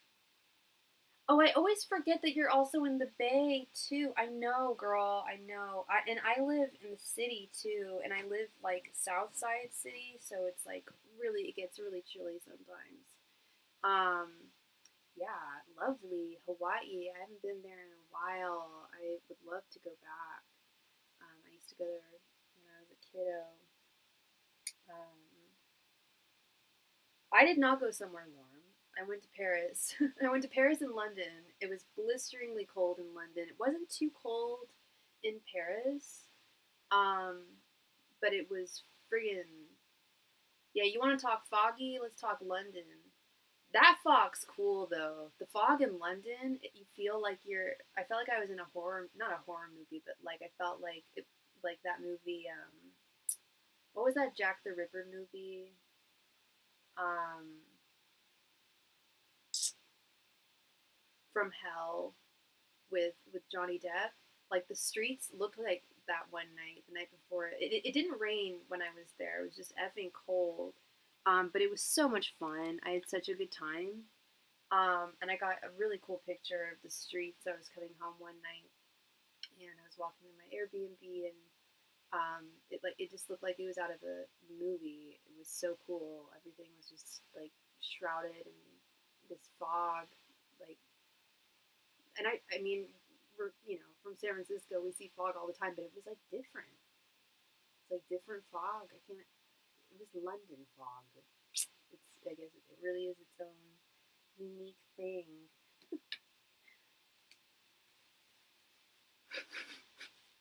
Oh, I always forget that you're also in the Bay too. I know, girl. I know. I live in the city too, and I live like South Side City, so it's like really it gets really chilly sometimes. Um, yeah, lovely Hawaii. I haven't been there in a while. I would love to go back. I used to go there when I was a kiddo. Um, I did not go somewhere warm. I went to Paris. I went to Paris and London. It was blisteringly cold in London. It wasn't too cold in Paris, um, but it was friggin' yeah. You want to talk foggy? Let's talk London. That fog's cool though. The fog in London, you feel like you're. I felt like I was in a horror, not a horror movie, but like I felt like it, like that movie. What was that Jack the Ripper movie? Um, from Hell with Johnny Depp. Like the streets looked like that one night, the night before. It didn't rain when I was there. It was just effing cold. But it was so much fun. I had such a good time. And I got a really cool picture of the streets. I was coming home one night, and I was walking in my Airbnb, and it just looked like it was out of a movie. It was so cool. Everything was just like shrouded in this fog, like and I mean, we're from San Francisco, we see fog all the time, but it was like different. It's like different fog. I can't. It was London fog. It's I guess it really is its own unique thing.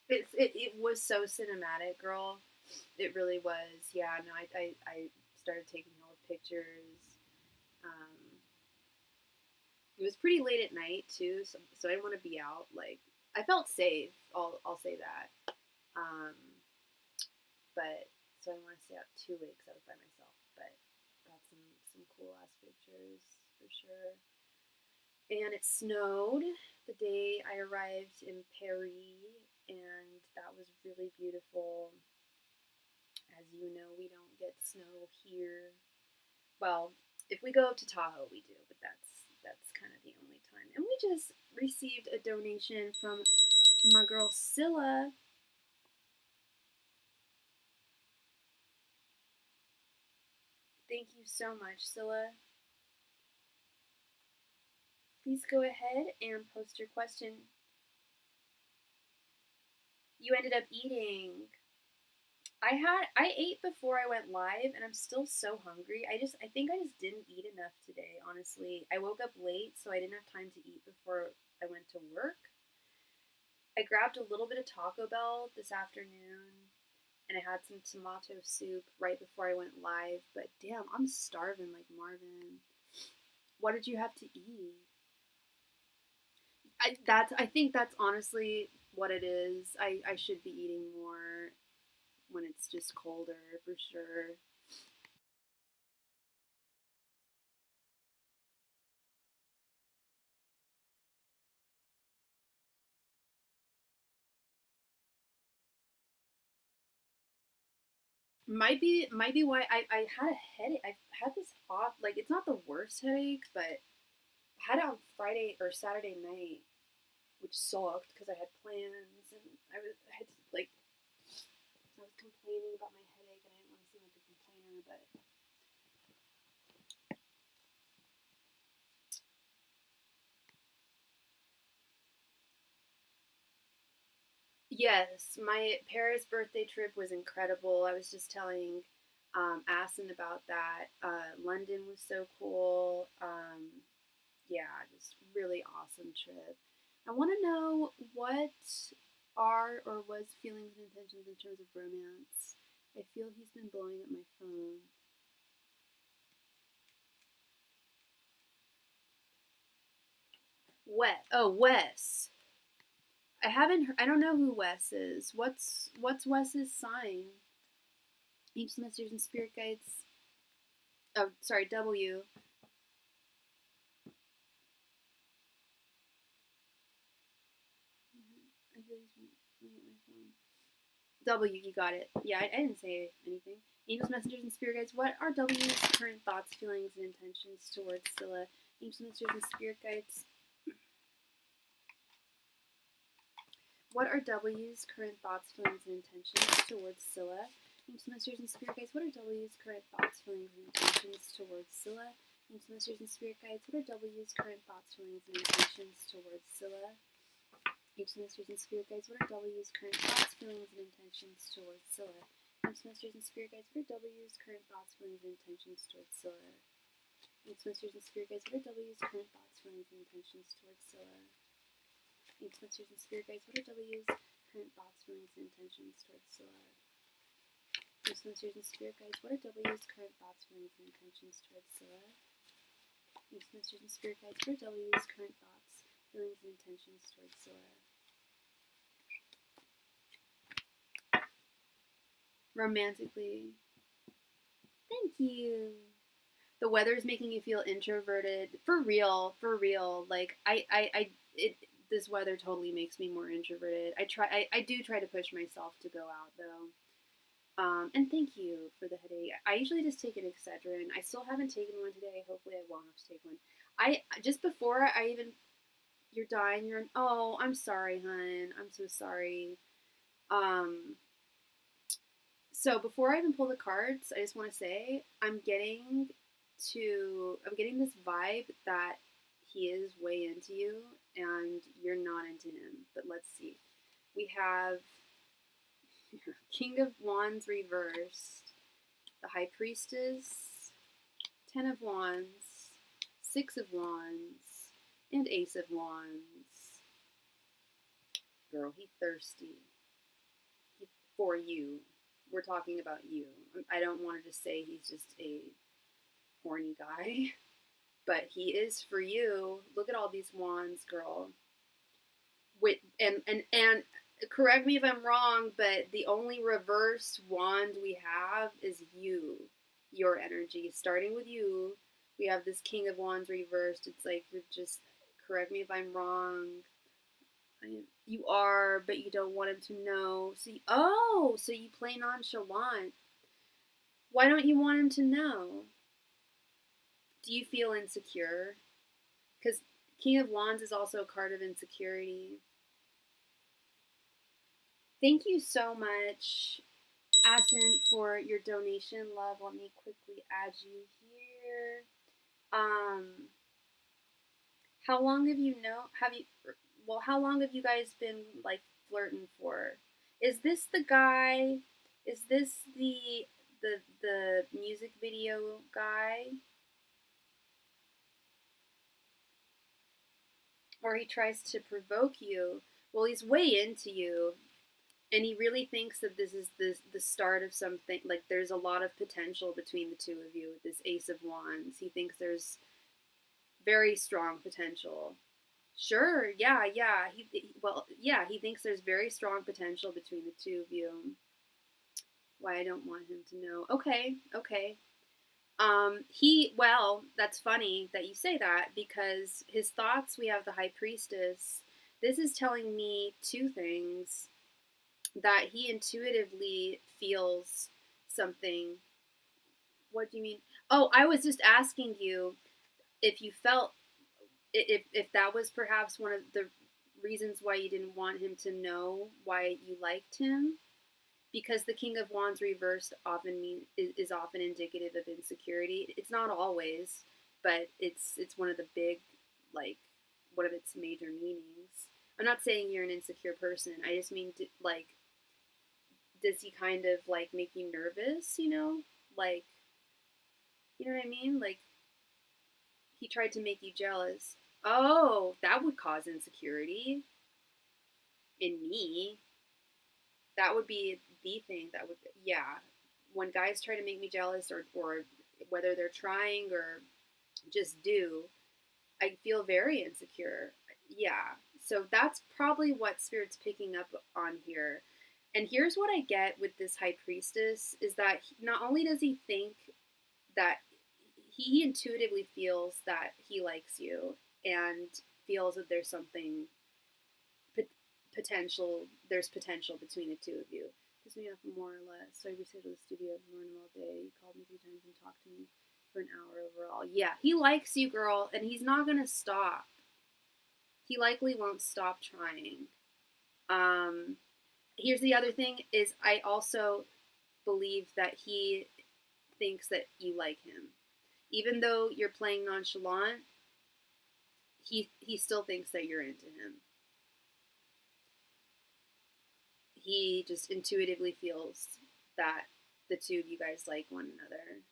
It was so cinematic, girl. It really was. Yeah. No, I started taking all the pictures. Um, it was pretty late at night too, so I didn't want to be out. Like I felt safe. I'll say that. Um, But so I didn't want to stay out too late because I was by myself. But got some cool ass pictures for sure. And it snowed the day I arrived in Paris, and that was really beautiful. As you know, we don't get snow here. Well, if we go up to Tahoe, we do, but that's kind of the only time. And we just received a donation from my girl Scylla. Thank you so much, Scylla. Please go ahead and post your question. You ended up eating. I ate before I went live and I'm still so hungry. I think I just didn't eat enough today, honestly. I woke up late so I didn't have time to eat before I went to work. I grabbed a little bit of Taco Bell this afternoon and I had some tomato soup right before I went live, but damn, I'm starving like Marvin. What did you have to eat? I think that's honestly what it is. I should be eating more when it's just colder for sure. Might be why I had a headache. I had this hot like it's not the worst headache, but I had it on Friday or Saturday night, which sucked because I had plans and I had to like I was complaining about my headache and I didn't want to seem like a complainer, but yes, my Paris birthday trip was incredible. I was just telling Asin about that. London was so cool. Yeah, just really awesome trip. I want to know what are or was feelings and intentions in terms of romance. I feel he's been blowing up my phone. Wes. I haven't. I don't know who Wes is. What's Wes's sign? Deep messages and spirit guides. Oh, sorry. W. W, you got it. Yeah, I didn't say anything. Angels, messengers, and spirit guides. What are W's current thoughts, feelings, and intentions towards Scylla? Angels, messengers, and spirit guides. What are W's current thoughts, feelings, and intentions towards Scylla? Angels, messengers, and spirit guides. What are W's current thoughts, feelings, and intentions towards Scylla? Angels, messengers, and spirit guides. What are W's current thoughts, feelings, and intentions towards Scylla? Angels, messengers, and spirit guides. What are W's current thoughts, feelings, and intentions towards Scylla? Angels, messengers, and spirit guides. What are W's current thoughts, feelings, and intentions towards Scylla? Angels, messengers, and spirit guides. What are W's current thoughts, feelings, and intentions towards Scylla? Angels, messengers, and spirit guides. What are W's current thoughts, feelings, and intentions towards Scylla? Angels, messengers, and spirit guides. What are W's current thoughts, feelings, and intentions towards Scylla? Angels, messengers, and spirit guides. What are W's current thoughts, feelings, and intentions towards Scylla? Romantically. Thank you. The weather is making you feel introverted. For real. Like, this weather totally makes me more introverted. I do try to push myself to go out, though. And thank you for the headache. I usually just take an Excedrin. I still haven't taken one today. Hopefully I won't have to take one. Just before I even, you're dying, oh, I'm sorry, hun. I'm so sorry. So before I even pull the cards, I just want to say I'm getting this vibe that he is way into you and you're not into him. But let's see. We have King of Wands reversed, the High Priestess, 10 of Wands, 6 of Wands, and Ace of Wands. Girl, he's thirsty. For you. We're talking about you. I don't want to just say he's just a horny guy, but he is for you. Look at all these wands, girl. And correct me if I'm wrong, but the only reversed wand we have is you, your energy. Starting with you, we have this King of Wands reversed. It's like you're just, correct me if I'm wrong. You are, but you don't want him to know. So you play nonchalant. Why don't you want him to know? Do you feel insecure? Because King of Wands is also a card of insecurity. Thank you so much, Asin, for your donation, love. Let me quickly add you here. How long have you how long have you guys been like flirting for? Is this the guy? Is this the music video guy? Or he tries to provoke you? Well, he's way into you. And he really thinks that this is the start of something. Like, there's a lot of potential between the two of you with this Ace of Wands. He thinks there's very strong potential. Sure, yeah. He thinks there's very strong potential between the two of you. Why I don't want him to know. Okay. That's funny that you say that, because his thoughts, we have the High Priestess. This is telling me two things. That he intuitively feels something. What do you mean? Oh, I was just asking you if you felt, if that was perhaps one of the reasons why you didn't want him to know why you liked him. Because the King of Wands reversed is often indicative of insecurity. It's not always, but it's one of the big, like, one of its major meanings. I'm not saying you're an insecure person. I just mean, like, does he kind of, like, make you nervous, Like, you know what I mean? Like, he tried to make you jealous. Oh, that would cause insecurity in me. That would be the thing that would, yeah. When guys try to make me jealous, or whether they're trying or just do, I feel very insecure. Yeah. So that's probably what Spirit's picking up on here. And here's what I get with this High Priestess is that not only does he think that he intuitively feels that he likes you and feels that there's something there's potential between the two of you. Piss me off more or less. So I rescheduled the studio. I've ignored him all day. He called me 3 times and talked to me for an hour overall. Yeah, he likes you, girl, and he's not gonna stop. He likely won't stop trying. Here's the other thing is I also believe that he thinks that you like him. Even though you're playing nonchalant, he still thinks that you're into him. He just intuitively feels that the two of you guys like one another.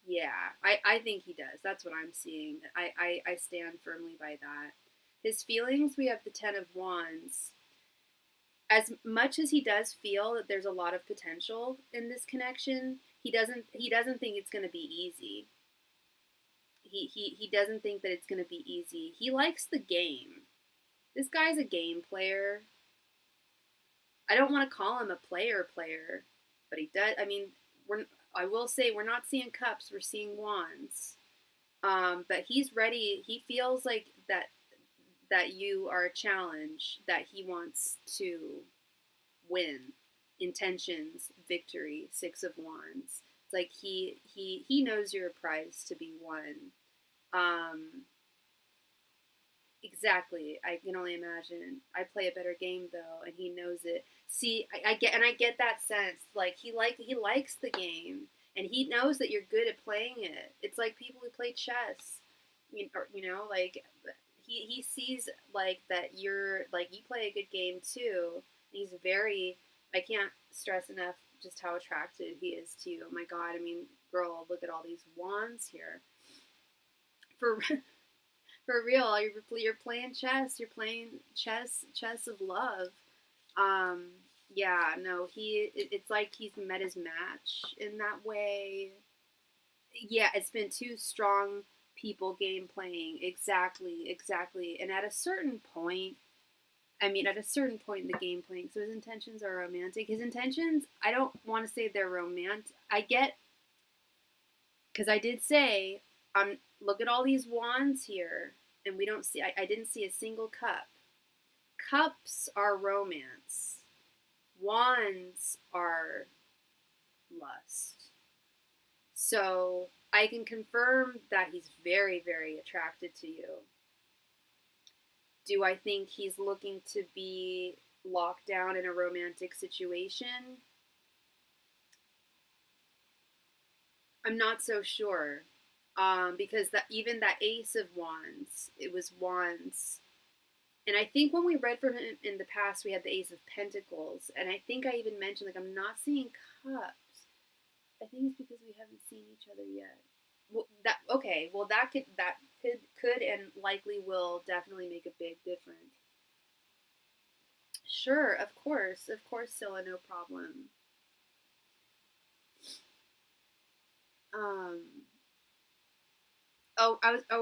Yeah, I think he does. That's what I'm seeing. I stand firmly by that. His feelings, we have the Ten of Wands. As much as he does feel that there's a lot of potential in this connection, he doesn't think it's going to be easy. He doesn't think that it's going to be easy. He likes the game. This guy's a game player. I don't want to call him a player, but he does. I mean, I will say we're not seeing cups, we're seeing wands. But he's ready. He feels like that you are a challenge, that he wants to win. Intentions, victory, Six of Wands. It's like he knows you're a prize to be won. Exactly. I can only imagine. I play a better game though, and he knows it. See, I get that sense. Like he likes the game, and he knows that you're good at playing it. It's like people who play chess. Like he sees like that you're like you play a good game too. He's very. I can't stress enough just how attracted he is to you. Oh my God. I mean, girl, look at all these wands here. For real, you're playing chess. You're playing chess of love. Yeah, no, it's like he's met his match in that way. Yeah, it's been two strong people game playing. Exactly. And at a certain point, in the game playing, so his intentions are romantic. His intentions, I don't want to say they're romantic. I get, because I did say, look at all these wands here, and we don't see, I didn't see a single cup. Cups are romance. Wands are lust. So I can confirm that he's very, very attracted to you. Do I think he's looking to be locked down in a romantic situation? I'm not so sure. Because even that Ace of Wands, it was Wands. And I think when we read from him in the past, we had the Ace of Pentacles. And I think I even mentioned, like, I'm not seeing cups. I think it's because we haven't seen each other yet. Well, that could and likely will definitely make a big difference. Sure, of course, Scylla, no problem.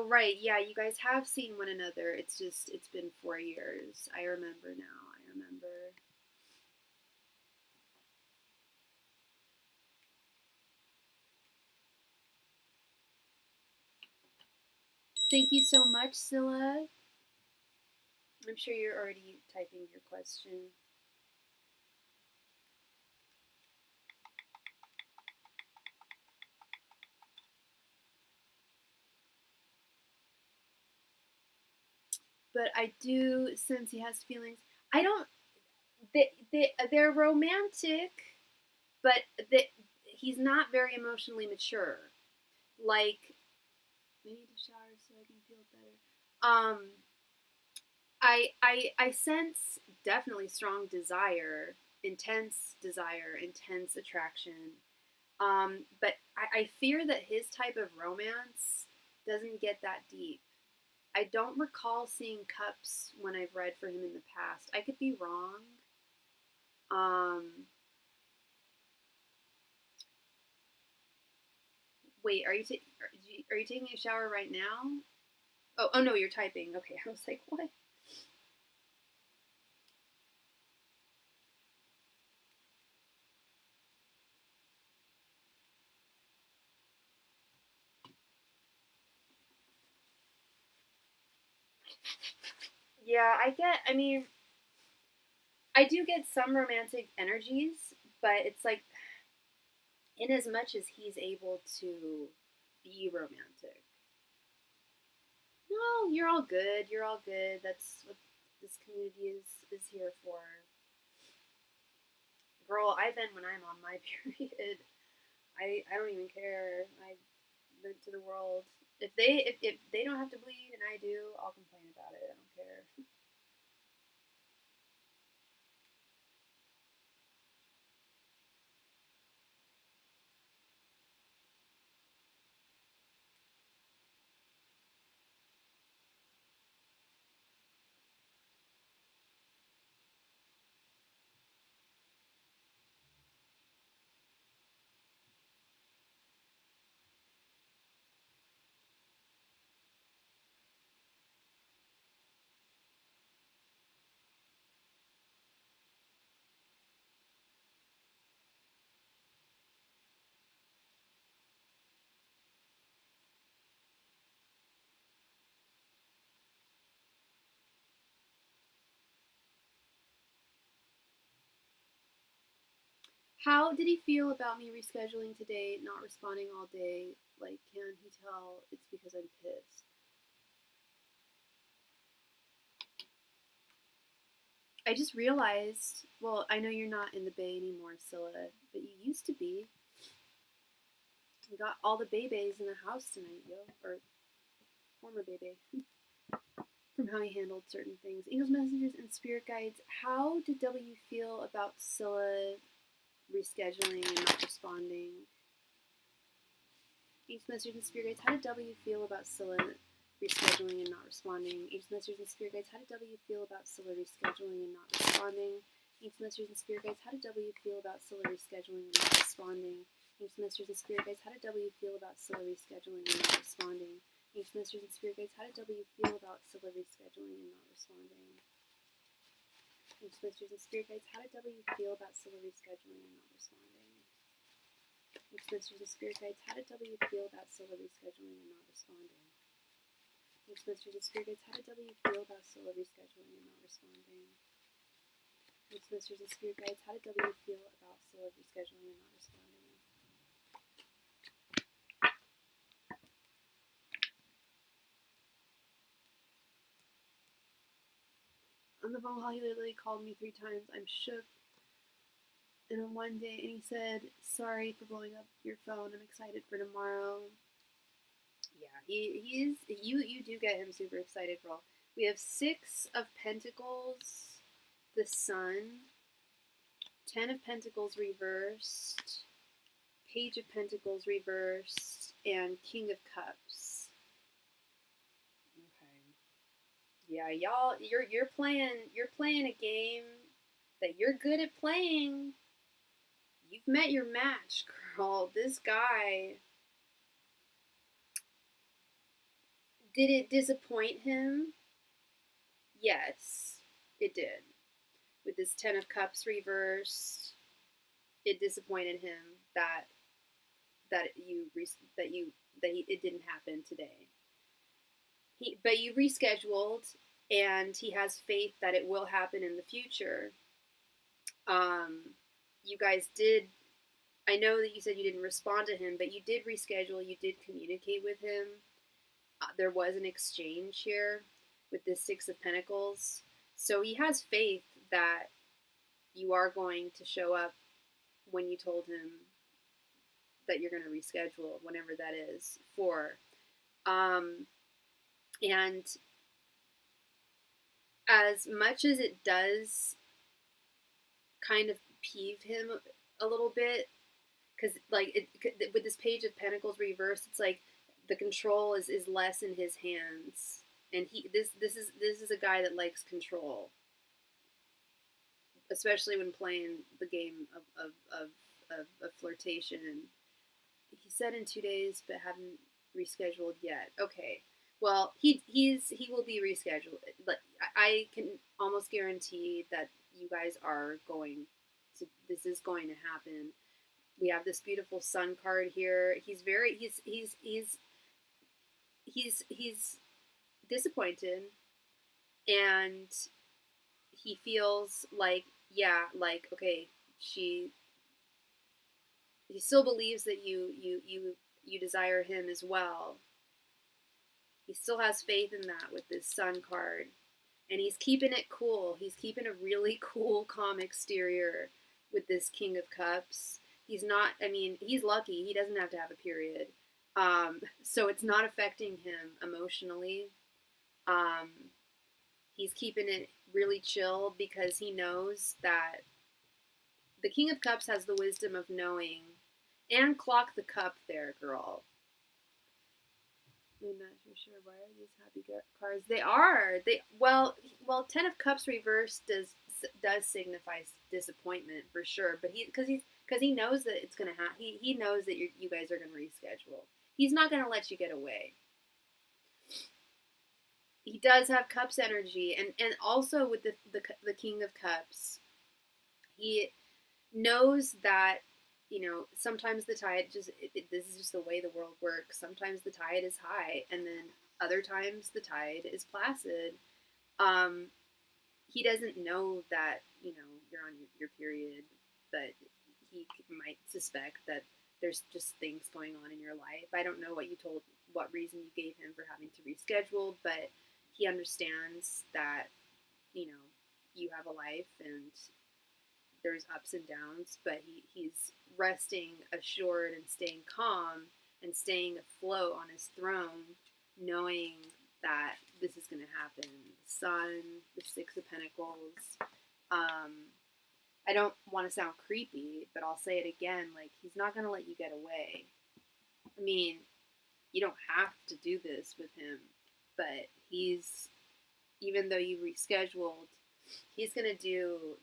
Right, yeah, you guys have seen one another. It's been 4 years. I remember now. I remember. Thank you so much, Scylla. I'm sure you're already typing your question. But I do sense he has feelings. I don't. They're romantic, but he's not very emotionally mature. Like, I need to shower so I can feel better. I sense definitely strong desire, intense attraction. But I fear that his type of romance doesn't get that deep. I don't recall seeing cups when I've read for him in the past. I could be wrong. Wait, are you taking a shower right now? Oh no, you're typing. Okay, I was like, what? Yeah, I mean, I do get some romantic energies, but it's like, in as much as he's able to be romantic. No, you're all good. You're all good. That's what this community is here for. Girl, I vent when I'm on my period. I don't even care. I vent to the world. If they don't have to bleed and I do, I'll complain about it. I don't care. How did he feel about me rescheduling today, not responding all day? Like, can he tell it's because I'm pissed? I just realized, well, I know you're not in the Bay anymore, Scylla, but you used to be. We got all the babies in the house tonight, yo. Or former baby. From how he handled certain things. Angels, messengers, and spirit guides. How did W feel about Scylla rescheduling and not responding? Angels, messengers, and spirit guides. How did W feel about Scylla rescheduling and not responding? Angels, messengers, and spirit guides. How did W feel about Scylla rescheduling and not responding? Angels, messengers, and spirit guides. How did W feel about Scylla rescheduling and not responding? Angels, messengers, and spirit guides. How did W feel about Scylla rescheduling and not responding? Angels, messengers, and spirit guides. How did W feel about Scylla rescheduling and not responding? Angels, messengers, and spirit guides. How did W feel about Scylla rescheduling and not responding? Angels, messengers, and spirit guides. How did W feel about Scylla rescheduling and not responding? Angels, messengers, and spirit guides. How did W feel about Scylla rescheduling and not responding? Angels, messengers, and spirit guides. How did W feel about Scylla rescheduling and not responding? On the phone call, he literally called me 3 times. I'm shook. And on one day, and he said, "Sorry for blowing up your phone. I'm excited for tomorrow." Yeah, he is. You do get him super excited, girl. We have 6 of Pentacles, the Sun, 10 of Pentacles reversed, Page of Pentacles reversed, and King of Cups. Okay. Yeah, y'all, you're playing a game that you're good at playing. You've met your match, girl. This guy. Did it disappoint him? Yes, it did. With this 10 of Cups reversed, it disappointed him it didn't happen today. But you rescheduled, and he has faith that it will happen in the future. You guys did. I know that you said you didn't respond to him, but you did reschedule. You did communicate with him. There was an exchange here with this 6 of Pentacles. So he has faith that you are going to show up when you told him that you're going to reschedule, whenever that is, for. And as much as it does kind of peeve him a little bit, because like with this Page of Pentacles reversed, it's like the control is less in his hands, and this is a guy that likes control, especially when playing the game of flirtation. He said in 2 days, but haven't rescheduled yet. Okay, well he will be rescheduled. But I can almost guarantee that you guys are going to. This is going to happen. We have this beautiful Sun card here. He's disappointed, and he feels like yeah, like, okay, he still believes that you desire him as well. He still has faith in that with this Sun card. And he's keeping it cool. He's keeping a really cool, calm exterior with this King of Cups. He's not, I mean, he's lucky. He doesn't have to have a period. So it's not affecting him emotionally. Um, he's keeping it really chill because he knows that the King of Cups has the wisdom of knowing. And clock the cup there, girl. I'm not too sure. Why are these happy cards? They are. Well, Ten of Cups reversed does signify disappointment for sure. But he knows that it's gonna happen. He knows that you guys are gonna reschedule. He's not gonna let you get away. He does have Cups energy, and also with the King of Cups, he knows that sometimes the tide this is just the way the world works. Sometimes the tide is high, and then other times the tide is placid. Um, he doesn't know that you're on your period, but he might suspect that there's just things going on in your life. I don't know what reason you gave him for having to reschedule, but he understands that you know you have a life and there's ups and downs, but he's resting assured and staying calm and staying afloat on his throne, knowing that this is going to happen. The Sun, the Six of Pentacles. I don't want to sound creepy, but I'll say it again. Like, he's not going to let you get away. I mean, you don't have to do this with him, but even though you rescheduled, he's going to do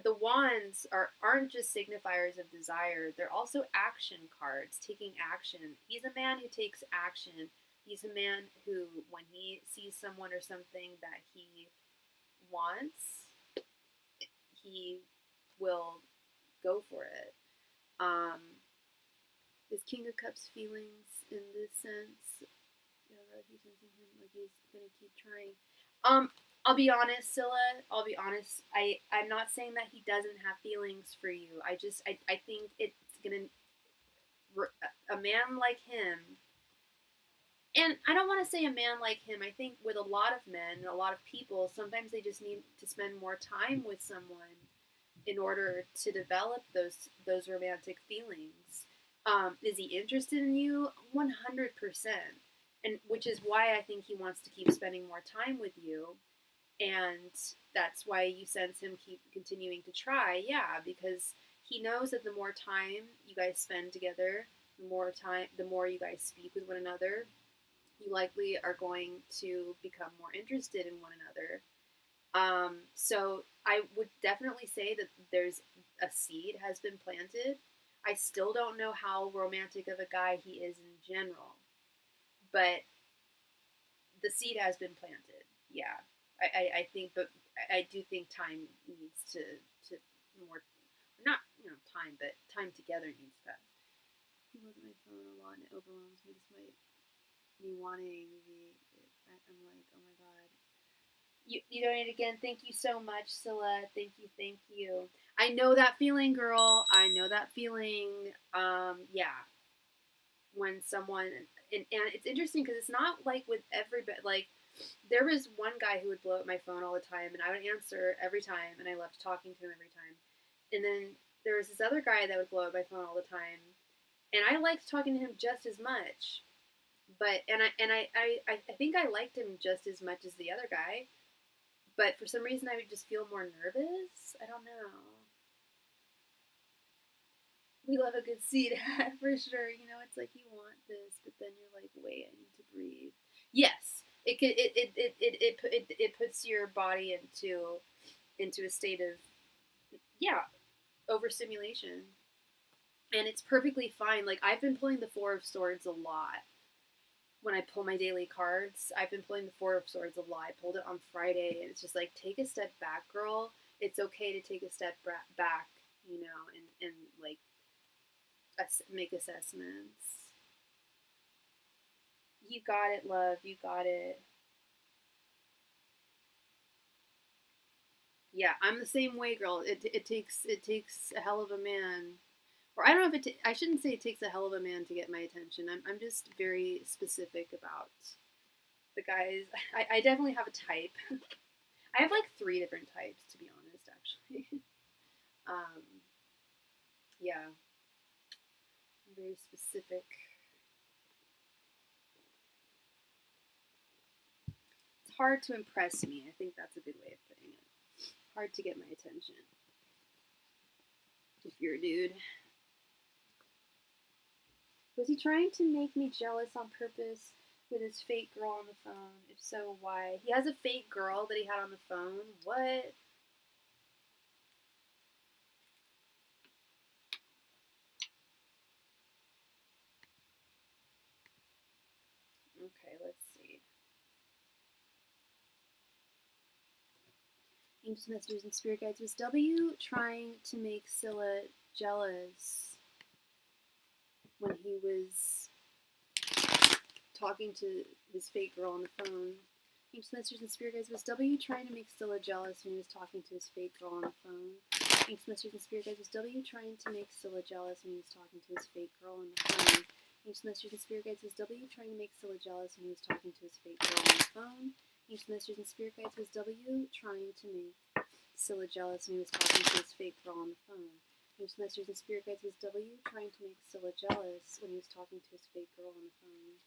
the wands aren't just signifiers of desire. They're also action cards, taking action. He's a man who takes action. He's a man who, when he sees someone or something that he wants, he will go for it. His King of Cups feelings in this sense, he's sensing him like he's gonna keep trying. I'll be honest, Scylla. I'll be honest. I'm not saying that he doesn't have feelings for you. I think it's gonna a man like him, and I don't want to say a man like him. I think with a lot of men, a lot of people, sometimes they just need to spend more time with someone in order to develop those romantic feelings. Is he interested in you? 100%. And which is why I think he wants to keep spending more time with you. And that's why you sense him keep continuing to try. Yeah, because he knows that the more time you guys spend together, the more you guys speak with one another, you likely are going to become more interested in one another. So I would definitely say that there's a seed has been planted. I still don't know how romantic of a guy he is in general, but the seed has been planted. Yeah, I think, but I do think time needs to more, not time, but time together needs to pass. He wasn't my phone a lot, and it overwhelms me. This might me wanting I'm like, oh my god. You donated again. Thank you so much, Scylla. Thank you. I know that feeling, girl. I know that feeling. Yeah. When someone and it's interesting because it's not like with everybody. Like, there was one guy who would blow up my phone all the time, and I would answer every time, and I loved talking to him every time. And then there was this other guy that would blow up my phone all the time, and I liked talking to him just as much. But I think I liked him just as much as the other guy. But for some reason, I would just feel more nervous. I don't know. We love a good seed hat for sure. It's like you want this, but then you're like, wait, I need to breathe. Yes, it puts your body into a state of, yeah, overstimulation, and it's perfectly fine. Like, I've been pulling the Four of Swords a lot. When I pull my daily cards, I've been pulling the Four of Swords a lot. I pulled it on Friday, and it's just like, take a step back, girl. It's okay to take a step back, and like make assessments. You got it, love. You got it. Yeah, I'm the same way, girl. It takes a hell of a man, or I don't know if I shouldn't say it takes a hell of a man to get my attention. I'm just very specific about the guys. I definitely have a type. I have like 3 different types, to be honest, actually. um, yeah, I'm very specific. It's hard to impress me. I think that's a good way of putting it. Hard to get my attention. If you're a dude. Was he trying to make me jealous on purpose with his fake girl on the phone? If so, why? He has a fake girl that he had on the phone? What? Okay, let's see. Angels, messengers, and spirit guides. Was W trying to make Scylla jealous when he was talking to his fake girl on the phone? Angels, messengers, and spirit guides. Was W trying to make Scylla jealous when he was talking to his fake girl on the phone? Angels, messengers, and spirit guides. Was W trying to make Scylla jealous when he was talking to his fake girl on the phone? Angels, messengers, and spirit guides. Was W trying to make Scylla jealous when he was talking to his fake girl on the phone? Angels, messengers, and spirit guides. Was W trying to make Scylla jealous when he was talking to his fake girl on the phone? Angels, messengers, and spirit guides. Was W trying to make Scylla jealous when he was talking to his fake girl on the phone?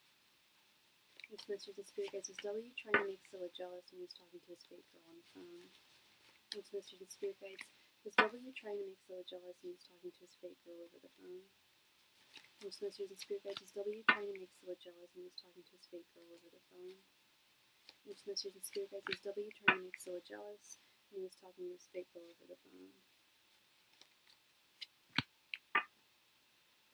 Angels, messengers, and spirit guides. Was W trying to make Scylla jealous when he was talking to his fake girl on the phone? Angels, messengers, and spirit guides. Was W trying to make Scylla jealous when he was talking to his fake girl over the phone? Angels, messengers, and spirit guides. Was W trying to make Scylla jealous when he was talking to his fake girl over the phone? Angels, messengers, and spirit guides. Was W trying to make Scylla jealous when he was talking to his fake girl over the phone?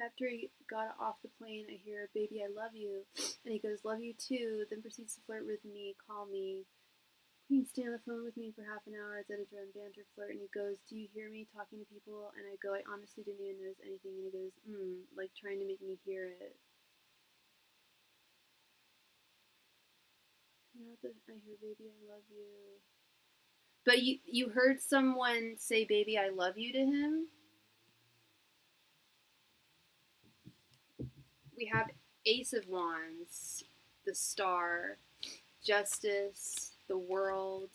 After he got off the plane, I hear, "Baby, I love you." And he goes, "Love you too." Then proceeds to flirt with me, call me. He can stay on the phone with me for half an hour, etc. and banter, flirt. And he goes, "Do you hear me talking to people?" And I go, "I honestly didn't even notice anything." And he goes, like trying to make me hear it. You know, I hear, "Baby, I love you." But you heard someone say, "Baby, I love you" to him? We have Ace of Wands, the Star, Justice, the World,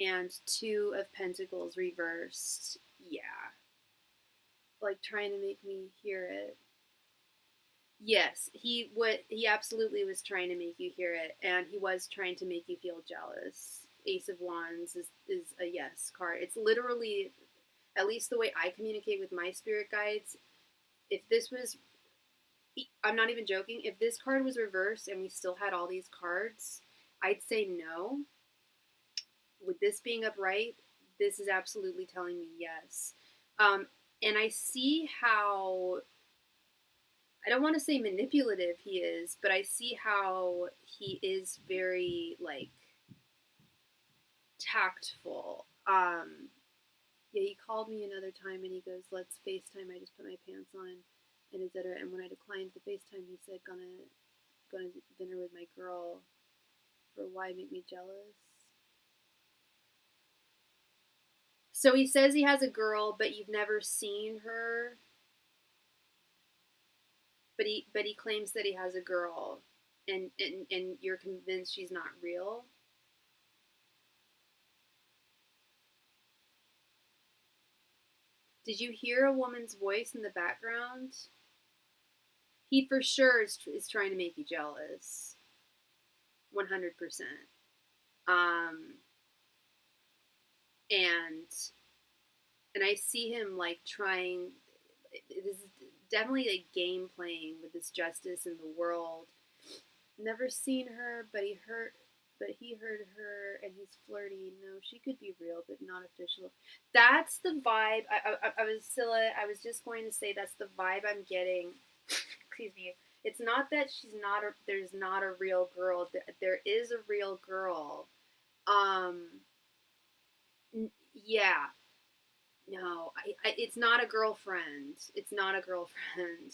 and Two of Pentacles reversed. Yeah. Like trying to make me hear it. Yes, he absolutely was trying to make you hear it, and he was trying to make you feel jealous. Ace of Wands is a yes card. It's literally, at least the way I communicate with my spirit guides, if this was, I'm not even joking, if this card was reversed and we still had all these cards, I'd say no. With this being upright, this is absolutely telling me yes. And I see how, I don't want to say manipulative he is, but I see how he is very, like, tactful. Yeah, he called me another time and he goes, "Let's FaceTime." I just put my pants on and etc. And when I declined the FaceTime, he said, gonna dinner with my girl. For why make me jealous? So he says he has a girl, but you've never seen her. But he claims that he has a girl, and you're convinced she's not real. Did you hear a woman's voice in the background? He for sure is trying to make you jealous. 100%. Um, and I see him like trying. It is definitely a game playing with this justice in the world. Never seen her, but he heard her, and he's flirty. No, she could be real, but not official. That's the vibe. I was Scylla. I was just going to say that's the vibe I'm getting. Excuse me. It's not that she's not a. There's not a real girl. There is a real girl. Um. Yeah. No, it's not a girlfriend. It's not a girlfriend.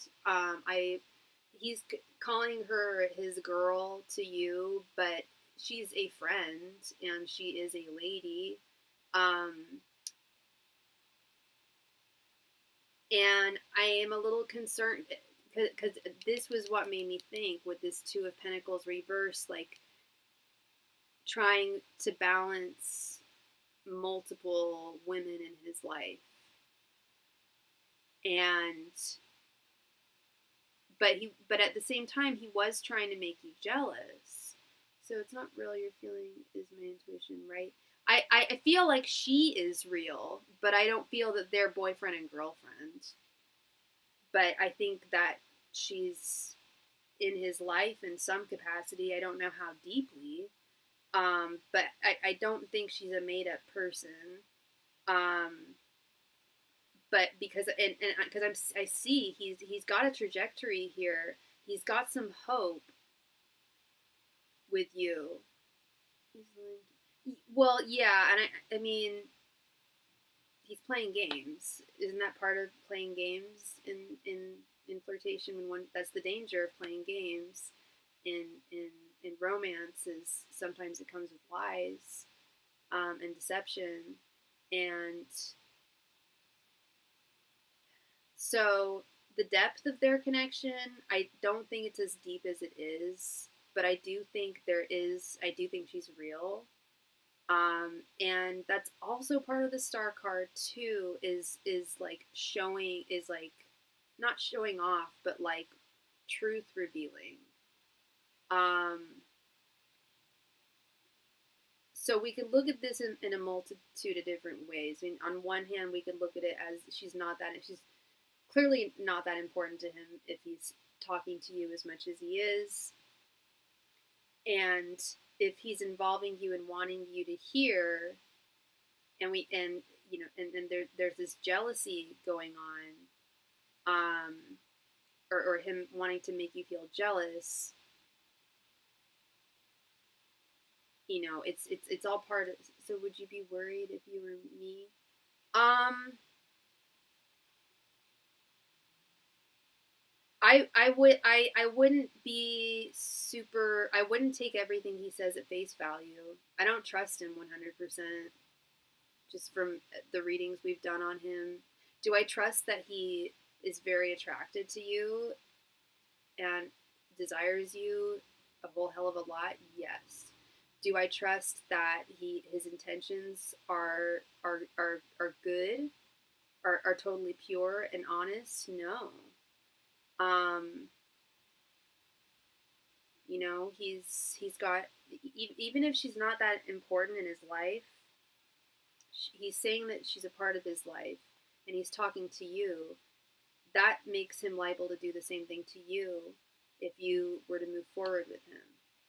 He's calling her his girl to you, but she's a friend and she is a lady. And I am a little concerned because this was what made me think with this Two of Pentacles reverse, like trying to balance multiple women in his life. And but at the same time he was trying to make you jealous. So it's not real you're feeling is my intuition, right? I feel like she is real, but I don't feel that they're boyfriend and girlfriend. But I think that she's in his life in some capacity. I don't know how deeply. But I don't think she's a made up person. But because I see he's got a trajectory here. He's got some hope with you. Well, yeah, and I mean, he's playing games. Isn't that part of playing games in flirtation? When one that's the danger of playing games in in in romance is sometimes it comes with lies and deception, and so the depth of their connection, I don't think it's as deep as it is, but I do think there is. I do think she's real. And that's also part of the star card too, is like showing, is like not showing off, but like truth revealing. Um, so we could look at this in a multitude of different ways. I mean, on one hand, we could look at it as she's clearly not that important to him if he's talking to you as much as he is, and if he's involving you and wanting you to hear, and you know, and there's this jealousy going on, or him wanting to make you feel jealous. You know, it's all part of. So would you be worried if you were me? Um, I wouldn't be super. I wouldn't take everything he says at face value. I don't trust him 100%. Just from the readings we've done on him. Do I trust that he is very attracted to you and desires you a whole hell of a lot? Yes. Do I trust that his intentions are good, are totally pure and honest? No. Um, you know, he's got, even if she's not that important in his life, he's saying that she's a part of his life, and he's talking to you. That makes him liable to do the same thing to you if you were to move forward with him.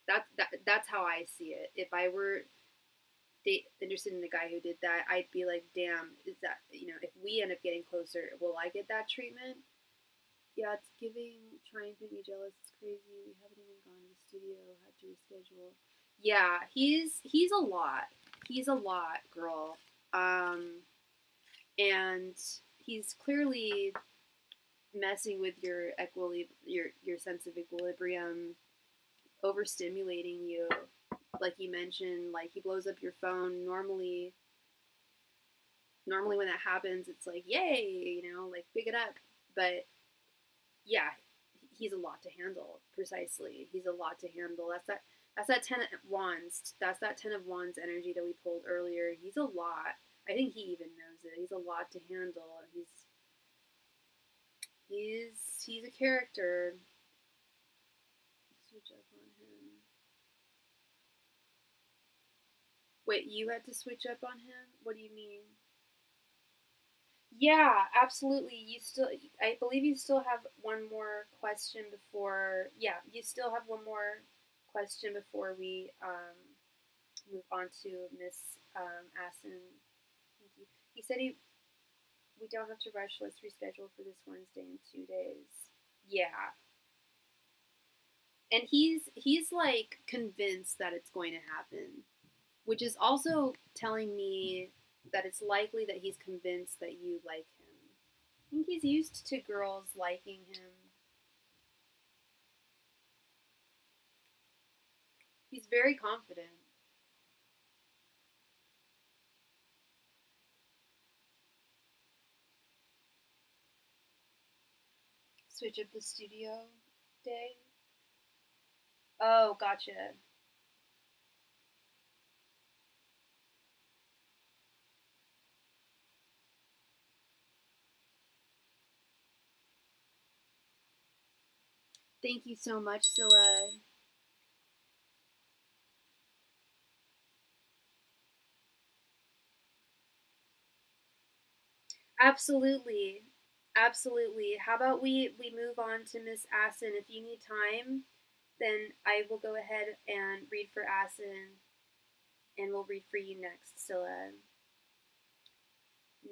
That's how I see it. If I were interested in the guy who did that, I'd be like, damn, is that, you know, if we end up getting closer, will I get that treatment? Yeah, it's giving, trying to make me jealous. It's crazy. We haven't even gone to the studio. Had to reschedule. Yeah, he's a lot. He's a lot, girl. And he's clearly messing with your your sense of equilibrium, overstimulating you. Like you mentioned, like he blows up your phone. Normally when that happens, it's like, yay, you know, like pick it up. But yeah, he's a lot to handle. Precisely, he's a lot to handle. That's that 10 of Wands. That's that 10 of Wands energy that we pulled earlier. He's a lot. I think he even knows it. He's a lot to handle. He's a character. Switch up on him. Wait, you had to switch up on him? What do you mean? Yeah, absolutely. I believe you still have one more question before, yeah, you still have one more question before we move on to Miss Assen. Thank you. He said we don't have to rush. Let's reschedule for this Wednesday in 2 days. Yeah, and he's like convinced that it's going to happen, which is also telling me that it's likely that he's convinced that you like him. I think he's used to girls liking him. He's very confident. Switch up the studio day? Oh, gotcha. Thank you so much, Scylla. Absolutely. Absolutely. How about we move on to Miss Asin? If you need time, then I will go ahead and read for Asin, and we'll read for you next, Scylla.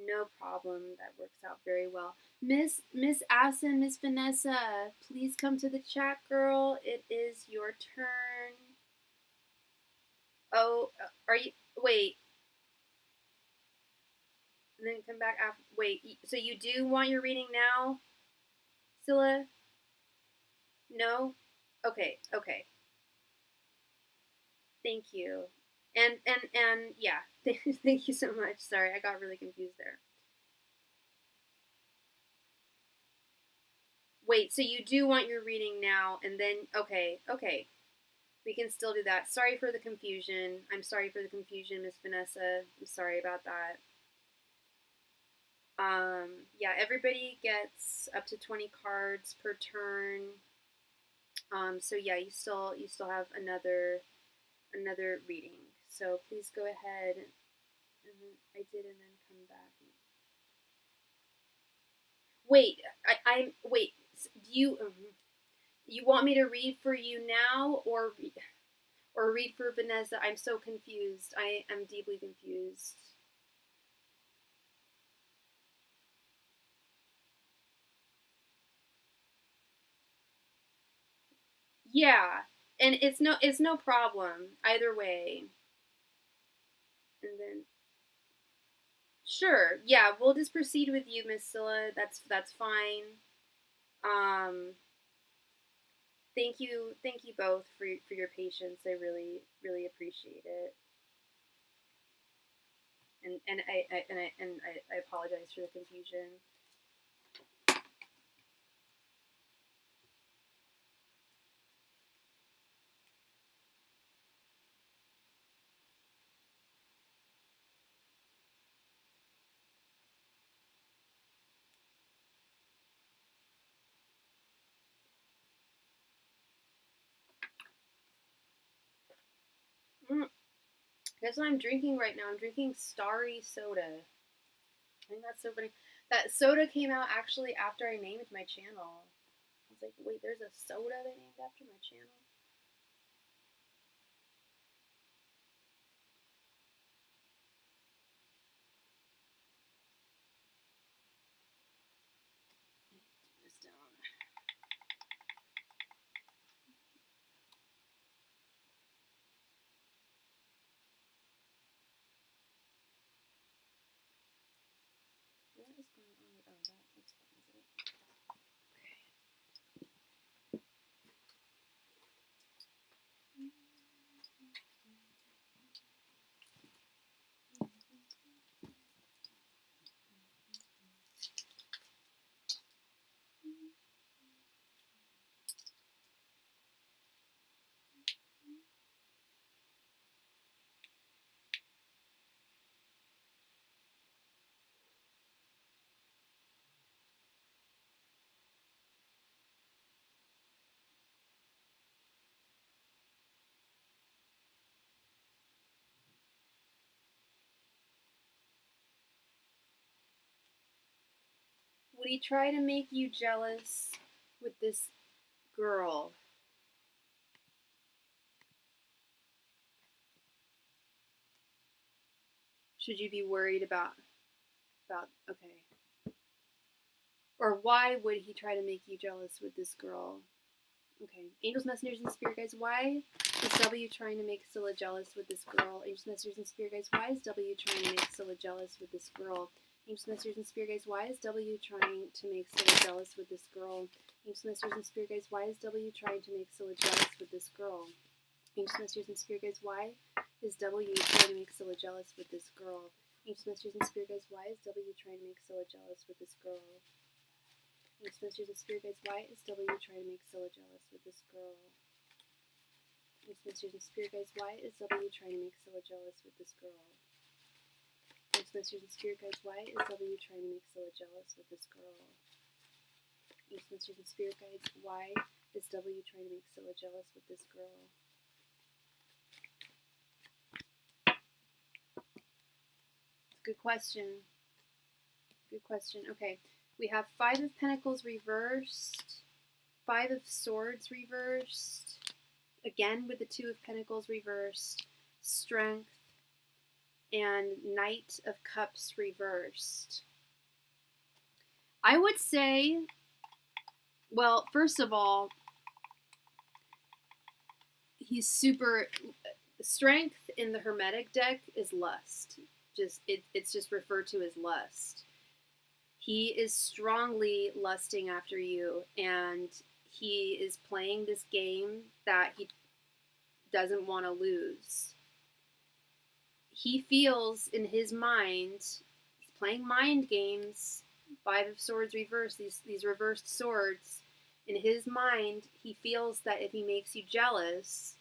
No problem. That works out very well. Miss Asin, Miss Vanessa, please come to the chat, girl. It is your turn. Oh, are you? Wait. And then come back after. Wait. So you do want your reading now, Scylla? No. Okay. Okay. Thank you. And yeah. Thank you so much. Sorry, I got really confused there. Wait. So you do want your reading now, and then okay. Okay. We can still do that. Sorry for the confusion. I'm sorry for the confusion, Miss Vanessa. I'm sorry about that. Yeah, everybody gets up to 20 cards per turn. So yeah, you still have another reading. So please go ahead. And I did, and then come back. Wait, wait. Do you want me to read for you now, or read for Vanessa? I'm so confused. I am deeply confused. Yeah, and it's no problem either way. And then sure, yeah, we'll just proceed with you, Miss Scylla. That's fine. Um, thank you both for your patience. I really appreciate it. And I apologize for the confusion. Guess what I'm drinking right now? I'm drinking Starry soda. I think that's so funny. That soda came out actually after I named my channel. I was like, wait, there's a soda they named after my channel? This down. What is going on? Oh, that explains it. Would he try to make you jealous with this girl? Should you be worried about okay? Or why would he try to make you jealous with this girl? Okay, angels, messengers, and spirit guides. Why is W trying to make Scylla jealous with this girl? Angels, messengers, and spirit guides. Why is W trying to make Scylla jealous with this girl? Angels, messengers, and spirit guides. Why is W trying to make Scylla jealous with this girl? Angels, messengers, and spirit guides. Why is W trying to make Scylla jealous with this girl? Angels, messengers, and spirit guides. Why is W trying to make Scylla jealous with this girl? Angels, messengers, and spirit guides. Why is W trying to make Scylla jealous with this girl? Messengers of Spirit Guides, why is W trying to make Scylla jealous with this girl? Messengers of Spirit Guides, why is W trying to make Scylla jealous with this girl? Messengers of Spirit Guides, why is W trying to make Scylla jealous with this girl? Messengers of Spirit Guides, why is W trying to make Scylla jealous with this girl? Good question. Good question. Okay, we have 5 of Pentacles reversed, 5 of Swords reversed, again with the 2 of Pentacles reversed, Strength, and Knight of Cups reversed. I would say, well, first of all, he's super, Strength in the Hermetic deck is lust. It's just referred to as lust. He is strongly lusting after you, and he is playing this game that he doesn't want to lose. He feels in his mind, he's playing mind games, 5 of Swords reversed, these reversed swords. In his mind, he feels that if he makes you jealous,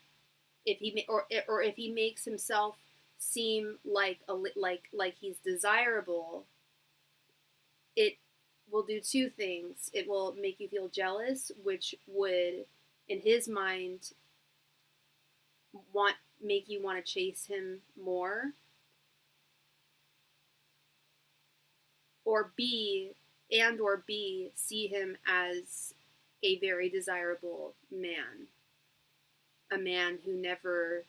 if he makes himself seem like he's desirable, it will do 2 things. It will make you feel jealous, which would, in his mind, make you want to chase him more. Or B, see him as a very desirable man. A man who never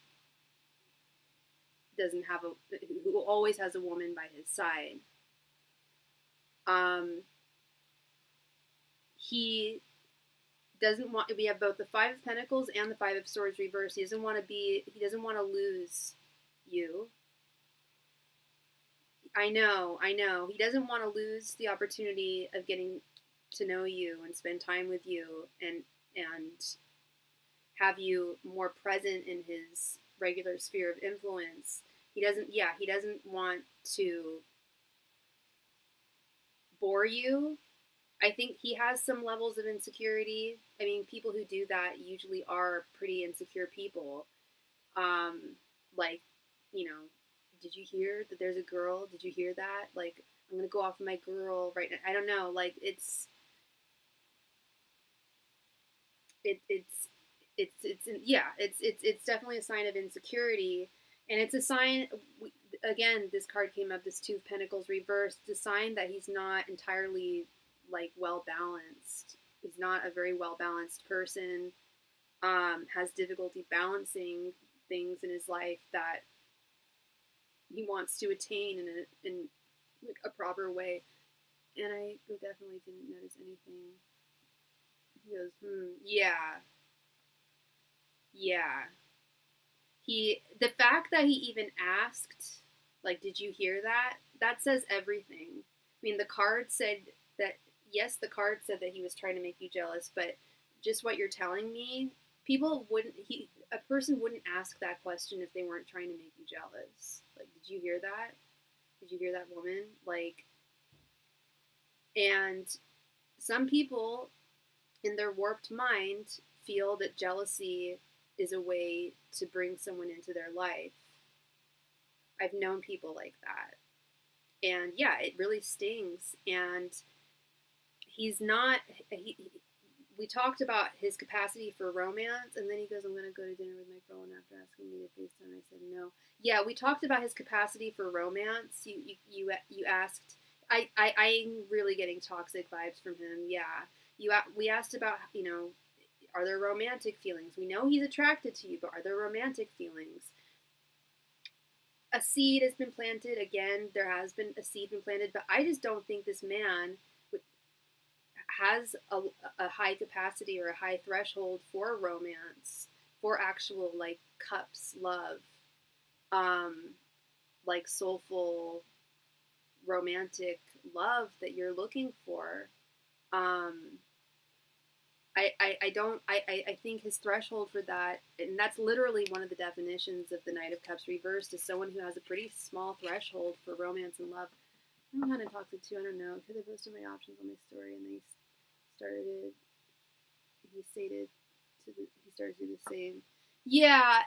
who always has a woman by his side. He doesn't want, we have both the 5 of Pentacles and the 5 of Swords reversed. He doesn't want to lose you. I know. He doesn't want to lose the opportunity of getting to know you and spend time with you and have you more present in his regular sphere of influence. He doesn't want to bore you. I think he has some levels of insecurity. I mean, people who do that usually are pretty insecure people. Like, you know, did you hear that there's a girl? Did you hear that? Like, I'm gonna go off of my girl right now. I don't know. Like, it's definitely a sign of insecurity, and it's a sign. Again, this card came up. This 2 of Pentacles reversed. It's a sign that he's not entirely like well balanced. He's not a very well balanced person. Has difficulty balancing things in his life that he wants to attain in like a proper way. And I definitely didn't notice anything. He goes, yeah. The fact that he even asked, like, did you hear that? That says everything. I mean, the card said that, yes, the card said that he was trying to make you jealous, but just what you're telling me, a person wouldn't ask that question if they weren't trying to make you jealous. Like, did you hear that? Did you hear that woman? Like, and some people in their warped mind feel that jealousy is a way to bring someone into their life. I've known people like that. And yeah, it really stings. And we talked about his capacity for romance, and then he goes, I'm going to go to dinner with my girl, and after asking me to FaceTime, I said no. Yeah, we talked about his capacity for romance. You asked, I'm really getting toxic vibes from him. Yeah. We asked about, you know, are there romantic feelings? We know he's attracted to you, but are there romantic feelings? A seed has been planted. Again, there has been a seed been planted, but I just don't think this man has a high capacity or a high threshold for romance, for actual, like, cups love, like soulful, romantic love that you're looking for. I think his threshold for that, and that's literally one of the definitions of the Knight of Cups reversed, is someone who has a pretty small threshold for romance and love. I'm kind of toxic too, I don't know, because I posted my options on my story and they started. He stated he started to do the same. Yeah.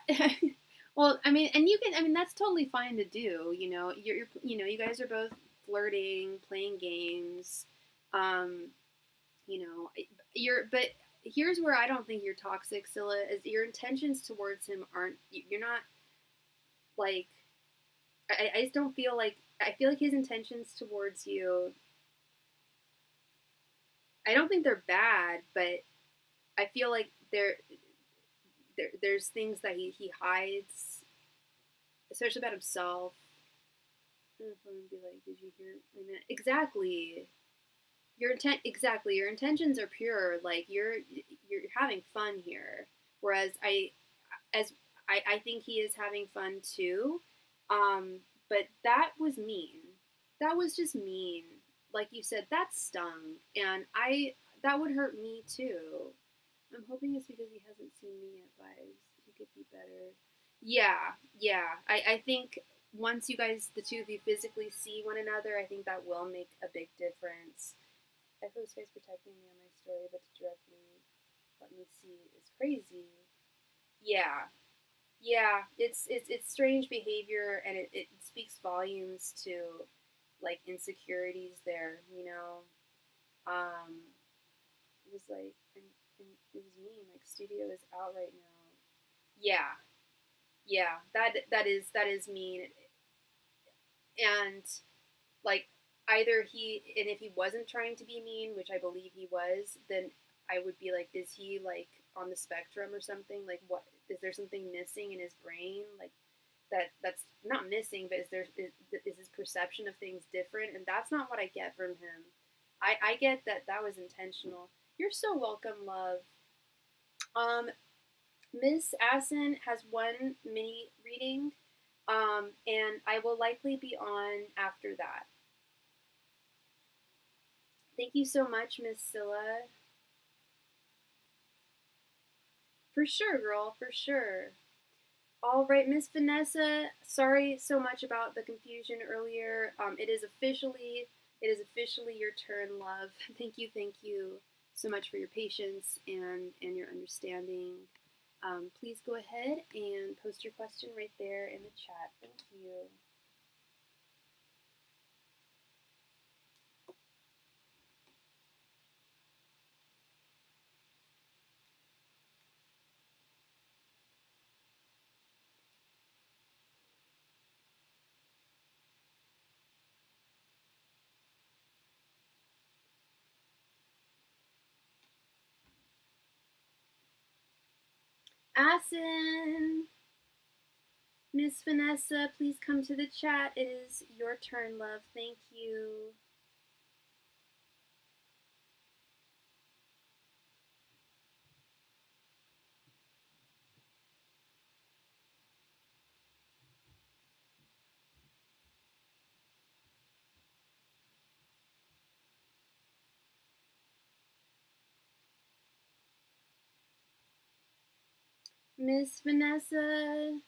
Well, I mean, and you can. I mean, that's totally fine to do. You guys are both flirting, playing games. Um, you know, but here's where I don't think you're toxic, Scylla. Is your intentions towards him aren't. You're not like. I just don't feel like. I feel like his intentions towards you. I don't think they're bad, but I feel like there's things that he hides, especially about himself. I don't know if I'm gonna be like, did you hear my minute? Exactly. Your intentions are pure. Like you're having fun here. Whereas as I think he is having fun too. But that was mean. That was just mean. Like you said, that stung, and that would hurt me too. I'm hoping it's because he hasn't seen me yet, vibes. He could be better. Yeah, yeah. I think once you guys, the two of you, physically see one another, I think that will make a big difference. I feel this guy's protecting me on my story, but to directly let me see is crazy. Yeah, yeah. It's strange behavior, and it speaks volumes to like insecurities there. It was like, and it was mean. Like studio is out right now. Yeah, yeah. That is mean, and like either and if he wasn't trying to be mean, which I believe he was, then I would be like, is he like on the spectrum or something? Like, what is there something missing in his brain? Like that's not missing, but is his perception of things different? And that's not what I get from him. I get that was intentional. You're so welcome, love. Um, Miss Asin has one mini reading, and I will likely be on after that. Thank you so much, Miss Scylla. For sure, girl, for sure. All right, Miss Vanessa. Sorry so much about the confusion earlier. It is officially your turn, love. Thank you so much for your patience and your understanding. Please go ahead and post your question right there in the chat. Thank you. Asin, Miss Vanessa, please come to the chat. It is your turn, love. Thank you. Miss Vanessa,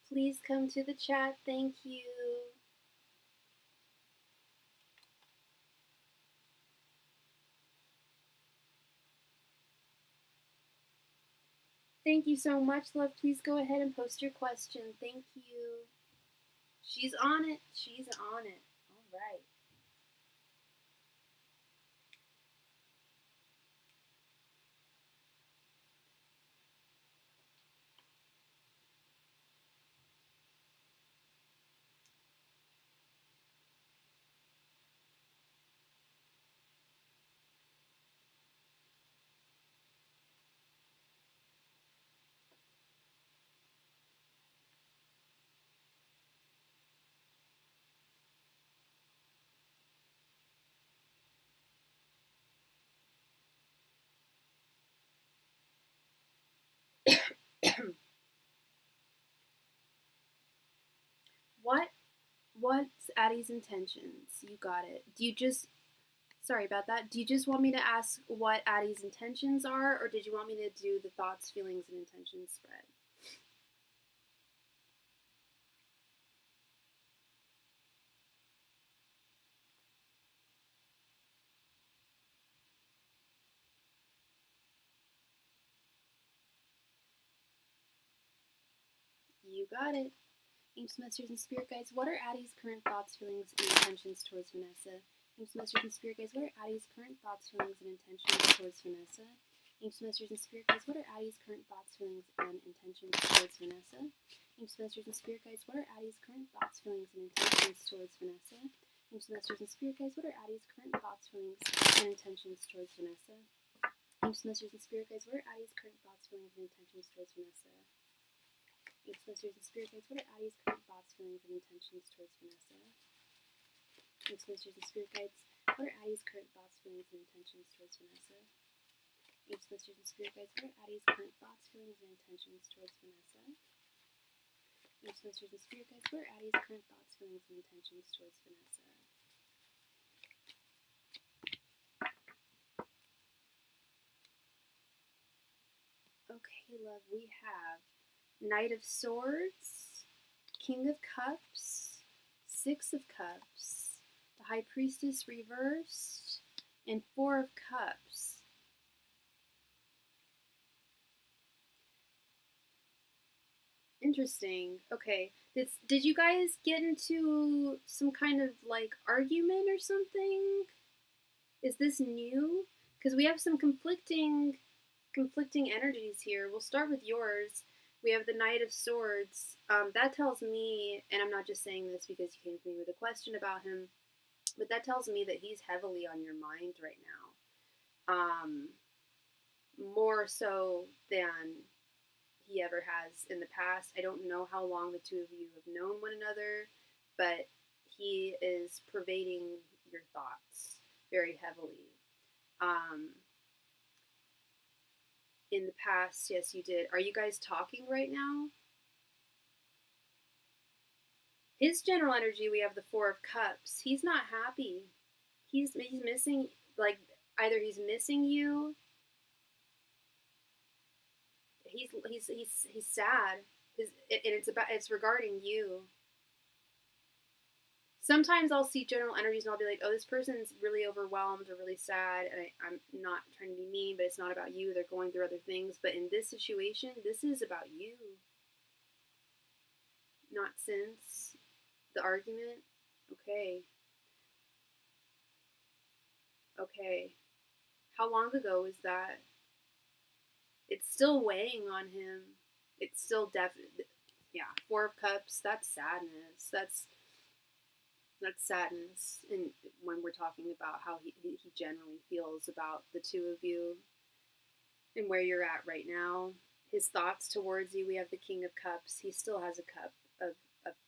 please come to the chat. Thank you. Thank you so much, love. Please go ahead and post your question. Thank you. She's on it. She's on it. All right. what what's Addie's intentions? You got it. Do you just Sorry about that. Do you just want me to ask what Addie's intentions are, or did you want me to do the thoughts, feelings, and intentions spread? got it. Angels, messengers, and spirit guides, what are Addie's current thoughts, feelings, and intentions towards Vanessa? Angels, messengers, and spirit guides, what are Addie's current thoughts, feelings, and intentions towards Vanessa? Angels, messengers, and spirit guides, what are Addie's current thoughts, feelings, and intentions towards Vanessa? Angels, messengers, and spirit guides, what are Addie's current thoughts, feelings, and intentions towards Vanessa? Angels, messengers, and spirit guides, what are Addie's current thoughts, feelings, and intentions towards Vanessa? Angels, messengers, and spirit guides, what are Addie's current thoughts, feelings, and intentions towards Vanessa? Angels, messengers, and spirit guides, what are Addie's current thoughts, feelings, and intentions towards Vanessa? Angels, messengers, and spirit guides, what are Addie's current thoughts, feelings, and intentions towards Vanessa? Angels, messengers, and spirit guides, what are Addie's current thoughts, feelings, and intentions towards Vanessa? Angels, messengers, and spirit guides, what are Addie's current thoughts, feelings, and intentions towards Vanessa? Okay, love, we have Knight of Swords, King of Cups, Six of Cups, the High Priestess reversed, and Four of Cups. Interesting. Okay. Did you guys get into some kind of like argument or something? Is this new? Because we have some conflicting energies here. We'll start with yours. We have the Knight of Swords. That tells me, and I'm not just saying this because you came to me with a question about him, but that tells me that he's heavily on your mind right now. More so than he ever has in the past. I don't know how long the two of you have known one another, but he is pervading your thoughts very heavily. In the past, yes, you did. Are you guys talking right now? His general energy, we have the Four of Cups. He's not happy. He's missing, like, either he's missing you. He's sad. It's regarding you. Sometimes I'll see general energies and I'll be like, oh, this person's really overwhelmed or really sad, and I'm not trying to be mean, but it's not about you. They're going through other things. But in this situation, this is about you. Not since the argument. Okay. Okay. How long ago was that? It's still weighing on him. It's still definitely, yeah. Four of Cups, that's sadness. That's sadness. And when we're talking about how he generally feels about the two of you and where you're at right now, his thoughts towards you, we have the King of Cups. He still has a cup of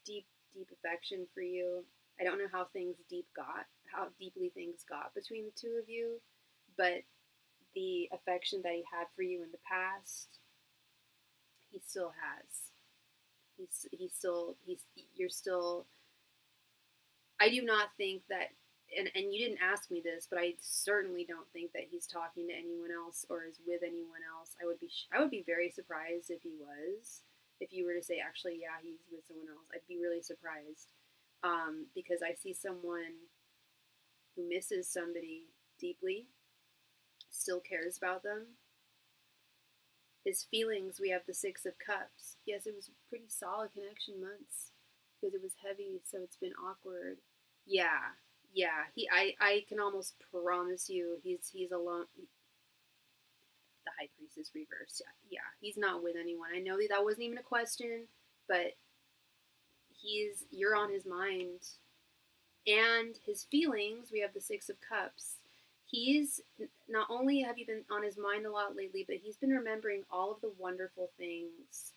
deep, deep affection for you. I don't know how deeply things got between the two of you, but the affection that he had for you in the past, he still has. You're still, I do not think that, and you didn't ask me this, but I certainly don't think that he's talking to anyone else or is with anyone else. I would be very surprised if he was. If you were to say, actually, yeah, he's with someone else, I'd be really surprised. Because I see someone who misses somebody deeply, still cares about them. His feelings, we have the Six of Cups. Yes, it was a pretty solid connection months because it was heavy, so it's been awkward. Yeah. I can almost promise you he's alone. The High Priestess reversed. Yeah. He's not with anyone. I know that wasn't even a question, but you're on his mind. And his feelings, we have the Six of Cups. He's, not only have you been on his mind a lot lately, but he's been remembering all of the wonderful things.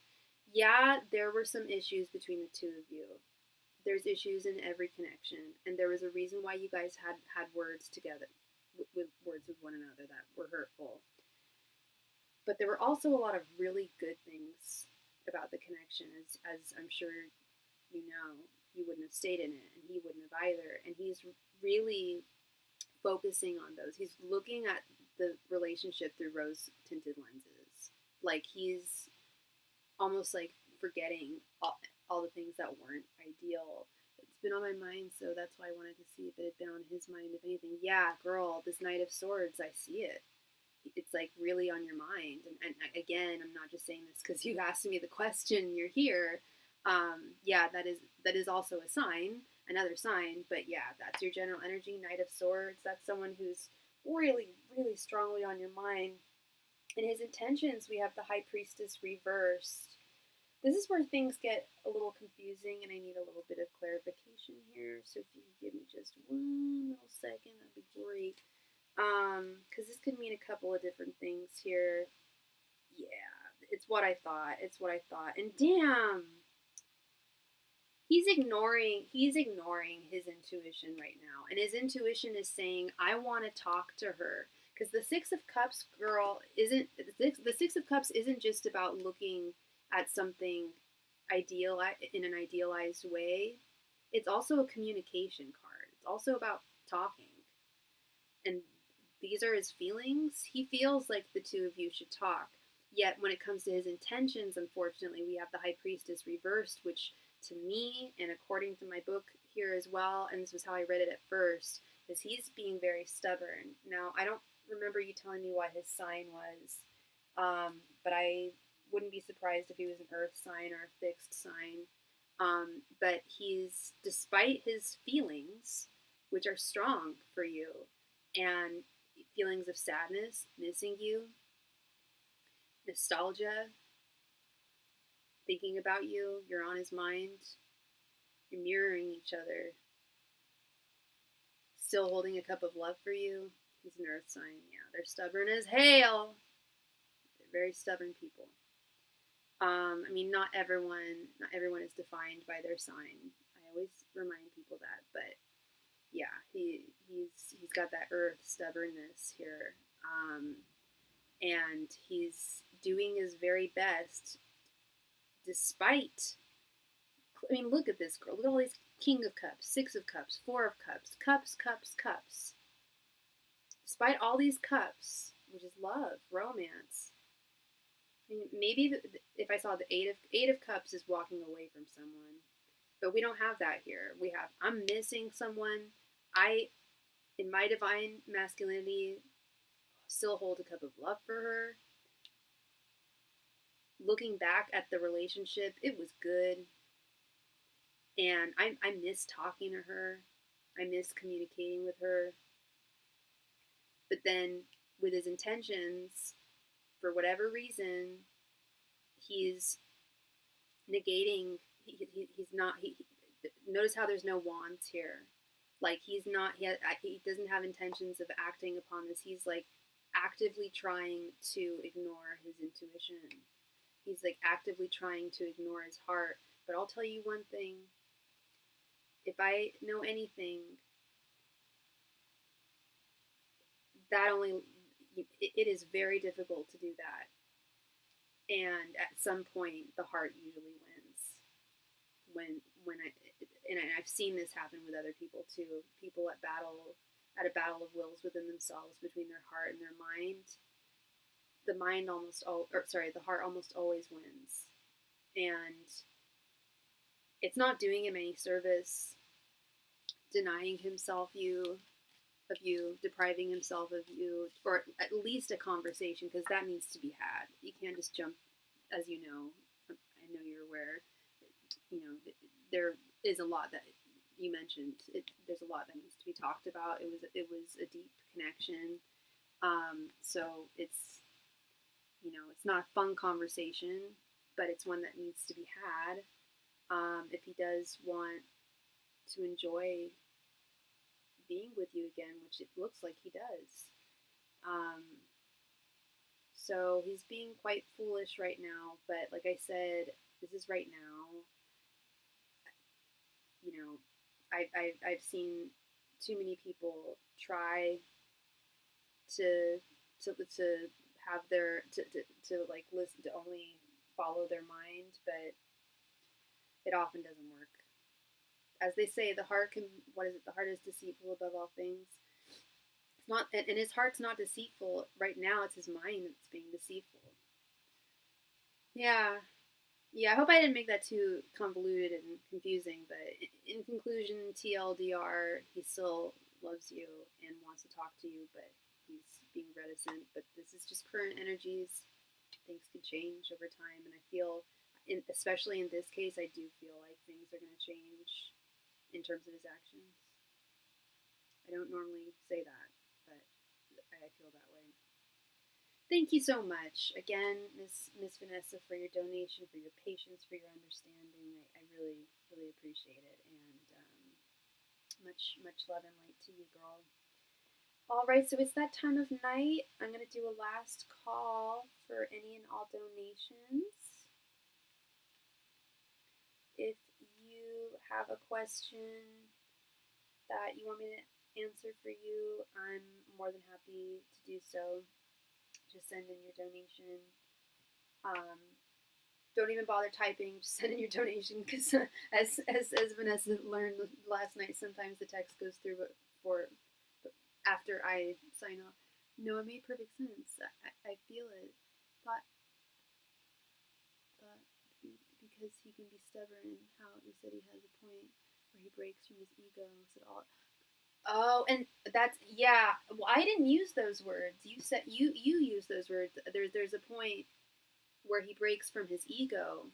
Yeah, there were some issues between the two of you. There's issues in every connection, and there was a reason why you guys had words together, with words with one another that were hurtful. But there were also a lot of really good things about the connection, as I'm sure you know. You wouldn't have stayed in it, and he wouldn't have either. And he's really focusing on those. He's looking at the relationship through rose-tinted lenses. Like, he's almost like forgetting all the things that weren't ideal. It's been on my mind, so that's why I wanted to see if it had been on his mind, if anything. Yeah, girl, this Knight of Swords, I see it. It's like really on your mind. And again, I'm not just saying this because you asked me the question, you're here. Yeah, that is also a sign, another sign. But yeah, that's your general energy. Knight of Swords. That's someone who's really, really strongly on your mind. In his intentions, we have the High Priestess reversed. This is where things get a little confusing, and I need a little bit of clarification here. So if you could give me just one little second, that'd be great. Because this could mean a couple of different things here. Yeah, it's what I thought. It's what I thought. And damn, he's ignoring his intuition right now, and his intuition is saying, I want to talk to her. Because the Six of Cups girl isn't the Six of Cups isn't just about looking at something ideal in an idealized way. It's also a communication card. It's also about talking. And these are his feelings. He feels like the two of you should talk. Yet when it comes to his intentions, unfortunately, we have the High Priestess reversed, which to me, and according to my book here as well, and this was how I read it at first, is he's being very stubborn. Now, I don't remember you telling me what his sign was, but I wouldn't be surprised if he was an earth sign or a fixed sign. But he's, despite his feelings, which are strong for you, and feelings of sadness, missing you, nostalgia, thinking about you, you're on his mind, you're mirroring each other, still holding a cup of love for you. He's an earth sign. Yeah, they're stubborn as hail. They're very stubborn people. I mean, not everyone is defined by their sign. I always remind people that, but yeah, he's got that earth stubbornness here, and he's doing his very best, despite. I mean, look at this girl. Look at all these King of Cups, Six of Cups, Four of Cups, cups, cups, cups. Despite all these cups, which is love, romance. I mean, maybe if I saw the Eight of Cups is walking away from someone, but we don't have that here. We have, I'm missing someone. I, in my divine masculinity, still hold a cup of love for her. Looking back at the relationship, it was good. And I miss talking to her. I miss communicating with her. But then, with his intentions, for whatever reason, he's negating. He's not. Notice how there's no wands here. Like he's not. He doesn't have intentions of acting upon this. He's like actively trying to ignore his intuition. He's like actively trying to ignore his heart. But I'll tell you one thing. If I know anything, that only it is very difficult to do that. And at some point, the heart usually wins. When I've seen this happen with other people too. People at a battle of wills within themselves between their heart and their mind. The heart almost always wins, and it's not doing him any service, denying himself of you, depriving himself of you, or at least a conversation, because that needs to be had. You can't just jump, as you know. I know you're aware. You know, there is a lot that you mentioned. There's a lot that needs to be talked about. It was a deep connection. So it's, you know, it's not a fun conversation, but it's one that needs to be had. If he does want to enjoy being with you again, which it looks like he does. So he's being quite foolish right now, but like I said, this is right now. You know, I've seen too many people try to have their to like listen, to only follow their mind, but it often doesn't work. As they say, the heart can, what is it? The heart is deceitful above all things. It's not, and his heart's not deceitful right now. It's his mind that's being deceitful. Yeah, yeah. I hope I didn't make that too convoluted and confusing. But in conclusion, TLDR, he still loves you and wants to talk to you, but he's being reticent. But this is just current energies. Things could change over time, and I feel especially in this case, I do feel like things are going to change in terms of his actions. I don't normally say that, but I feel that way. Thank you so much again, Miss Vanessa, for your donation, for your patience, for your understanding. I really appreciate it, and much love and light to you, girl. All right, so it's that time of night. I'm gonna do a last call for any and all donations. If you have a question that you want me to answer for you, I'm more than happy to do so. Just send in your donation. Don't even bother typing. Just send in your donation, because as Vanessa learned last night, sometimes the text goes through before after I sign off. No, it made perfect sense. I feel it. Thought because he can be stubborn. How you said he has a point where he breaks from his ego. Said all. Oh, and that's, yeah. Well, I didn't use those words. You said you use those words. There's a point where he breaks from his ego.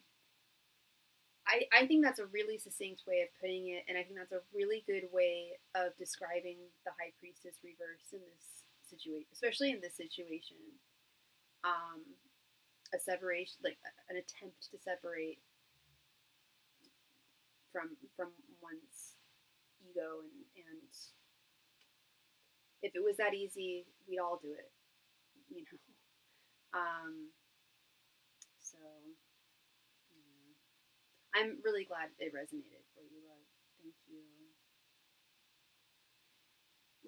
I think that's a really succinct way of putting it, and I think that's a really good way of describing the High Priestess reverse in this situation, especially in this situation. A separation, like an attempt to separate from one's ego, and if it was that easy, we'd all do it, you know. So yeah. I'm really glad it resonated for you, love. Thank you.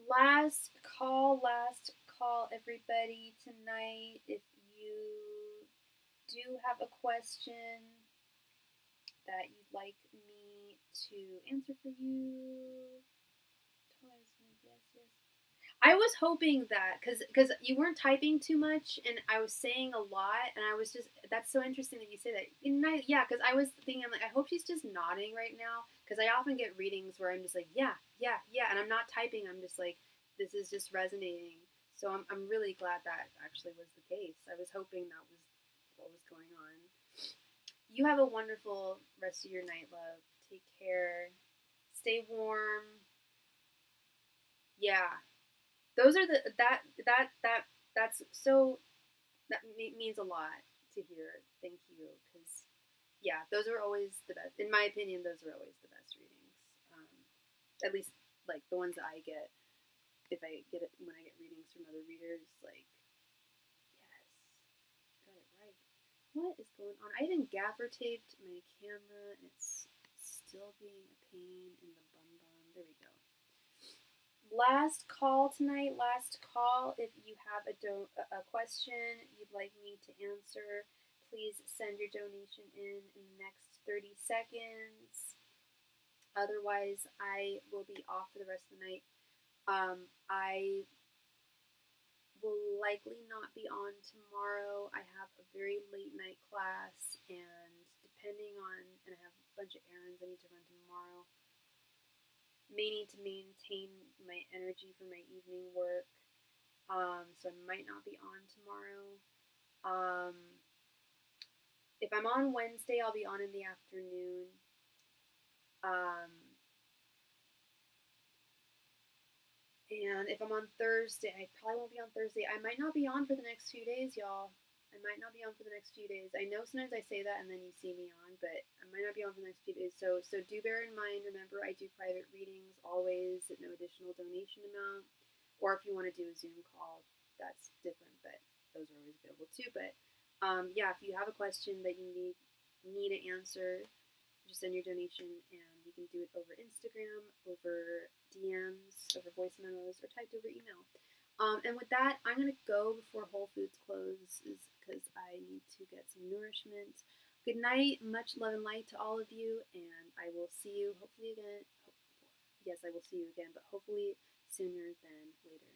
Last call, everybody, tonight. If you do have a question that you'd like me to answer for you, yes. I was hoping that, because you weren't typing too much, and I was saying a lot, and I was just, that's so interesting that you say that. Yeah, because I was thinking, I'm like, I hope she's just nodding right now, because I often get readings where I'm just like, yeah, and I'm not typing, I'm just like, this is just resonating. So I'm really glad that actually was the case. I was hoping that was what was going on. You have a wonderful rest of your night, love. Take care. Stay warm. Yeah. Those are that's so, that means a lot to hear. Thank you, because yeah, those are always the best. In my opinion, those are always the best readings. At least like the ones that I get. If I get it when I get readings from other readers, like, yes, got it right. What is going on? I even gaffer taped my camera, and it's still being a pain in the bum. There we go. Last call tonight. Last call. If you have a question you'd like me to answer, please send your donation in the next 30 seconds. Otherwise, I will be off for the rest of the night. I will likely not be on tomorrow. I have a very late night class, and and I have a bunch of errands I need to run tomorrow. May need to maintain my energy for my evening work, so I might not be on tomorrow. If I'm on Wednesday, I'll be on in the afternoon. And if I'm on Thursday, I probably won't be on Thursday. I might not be on for the next few days, y'all. I might not be on for the next few days. I know sometimes I say that and then you see me on, but I might not be on for the next few days. So do bear in mind, remember, I do private readings always at no additional donation amount. Or if you want to do a Zoom call, that's different, but those are always available too. But yeah, if you have a question that you need an answer, just send your donation, and you can do it over Instagram, over DMs, over voice memos, or typed over email. And with that, I'm going to go before Whole Foods closes, because I need to get some nourishment. Good night, much love and light to all of you, and I will see you hopefully again. Yes, I will see you again, but hopefully sooner than later.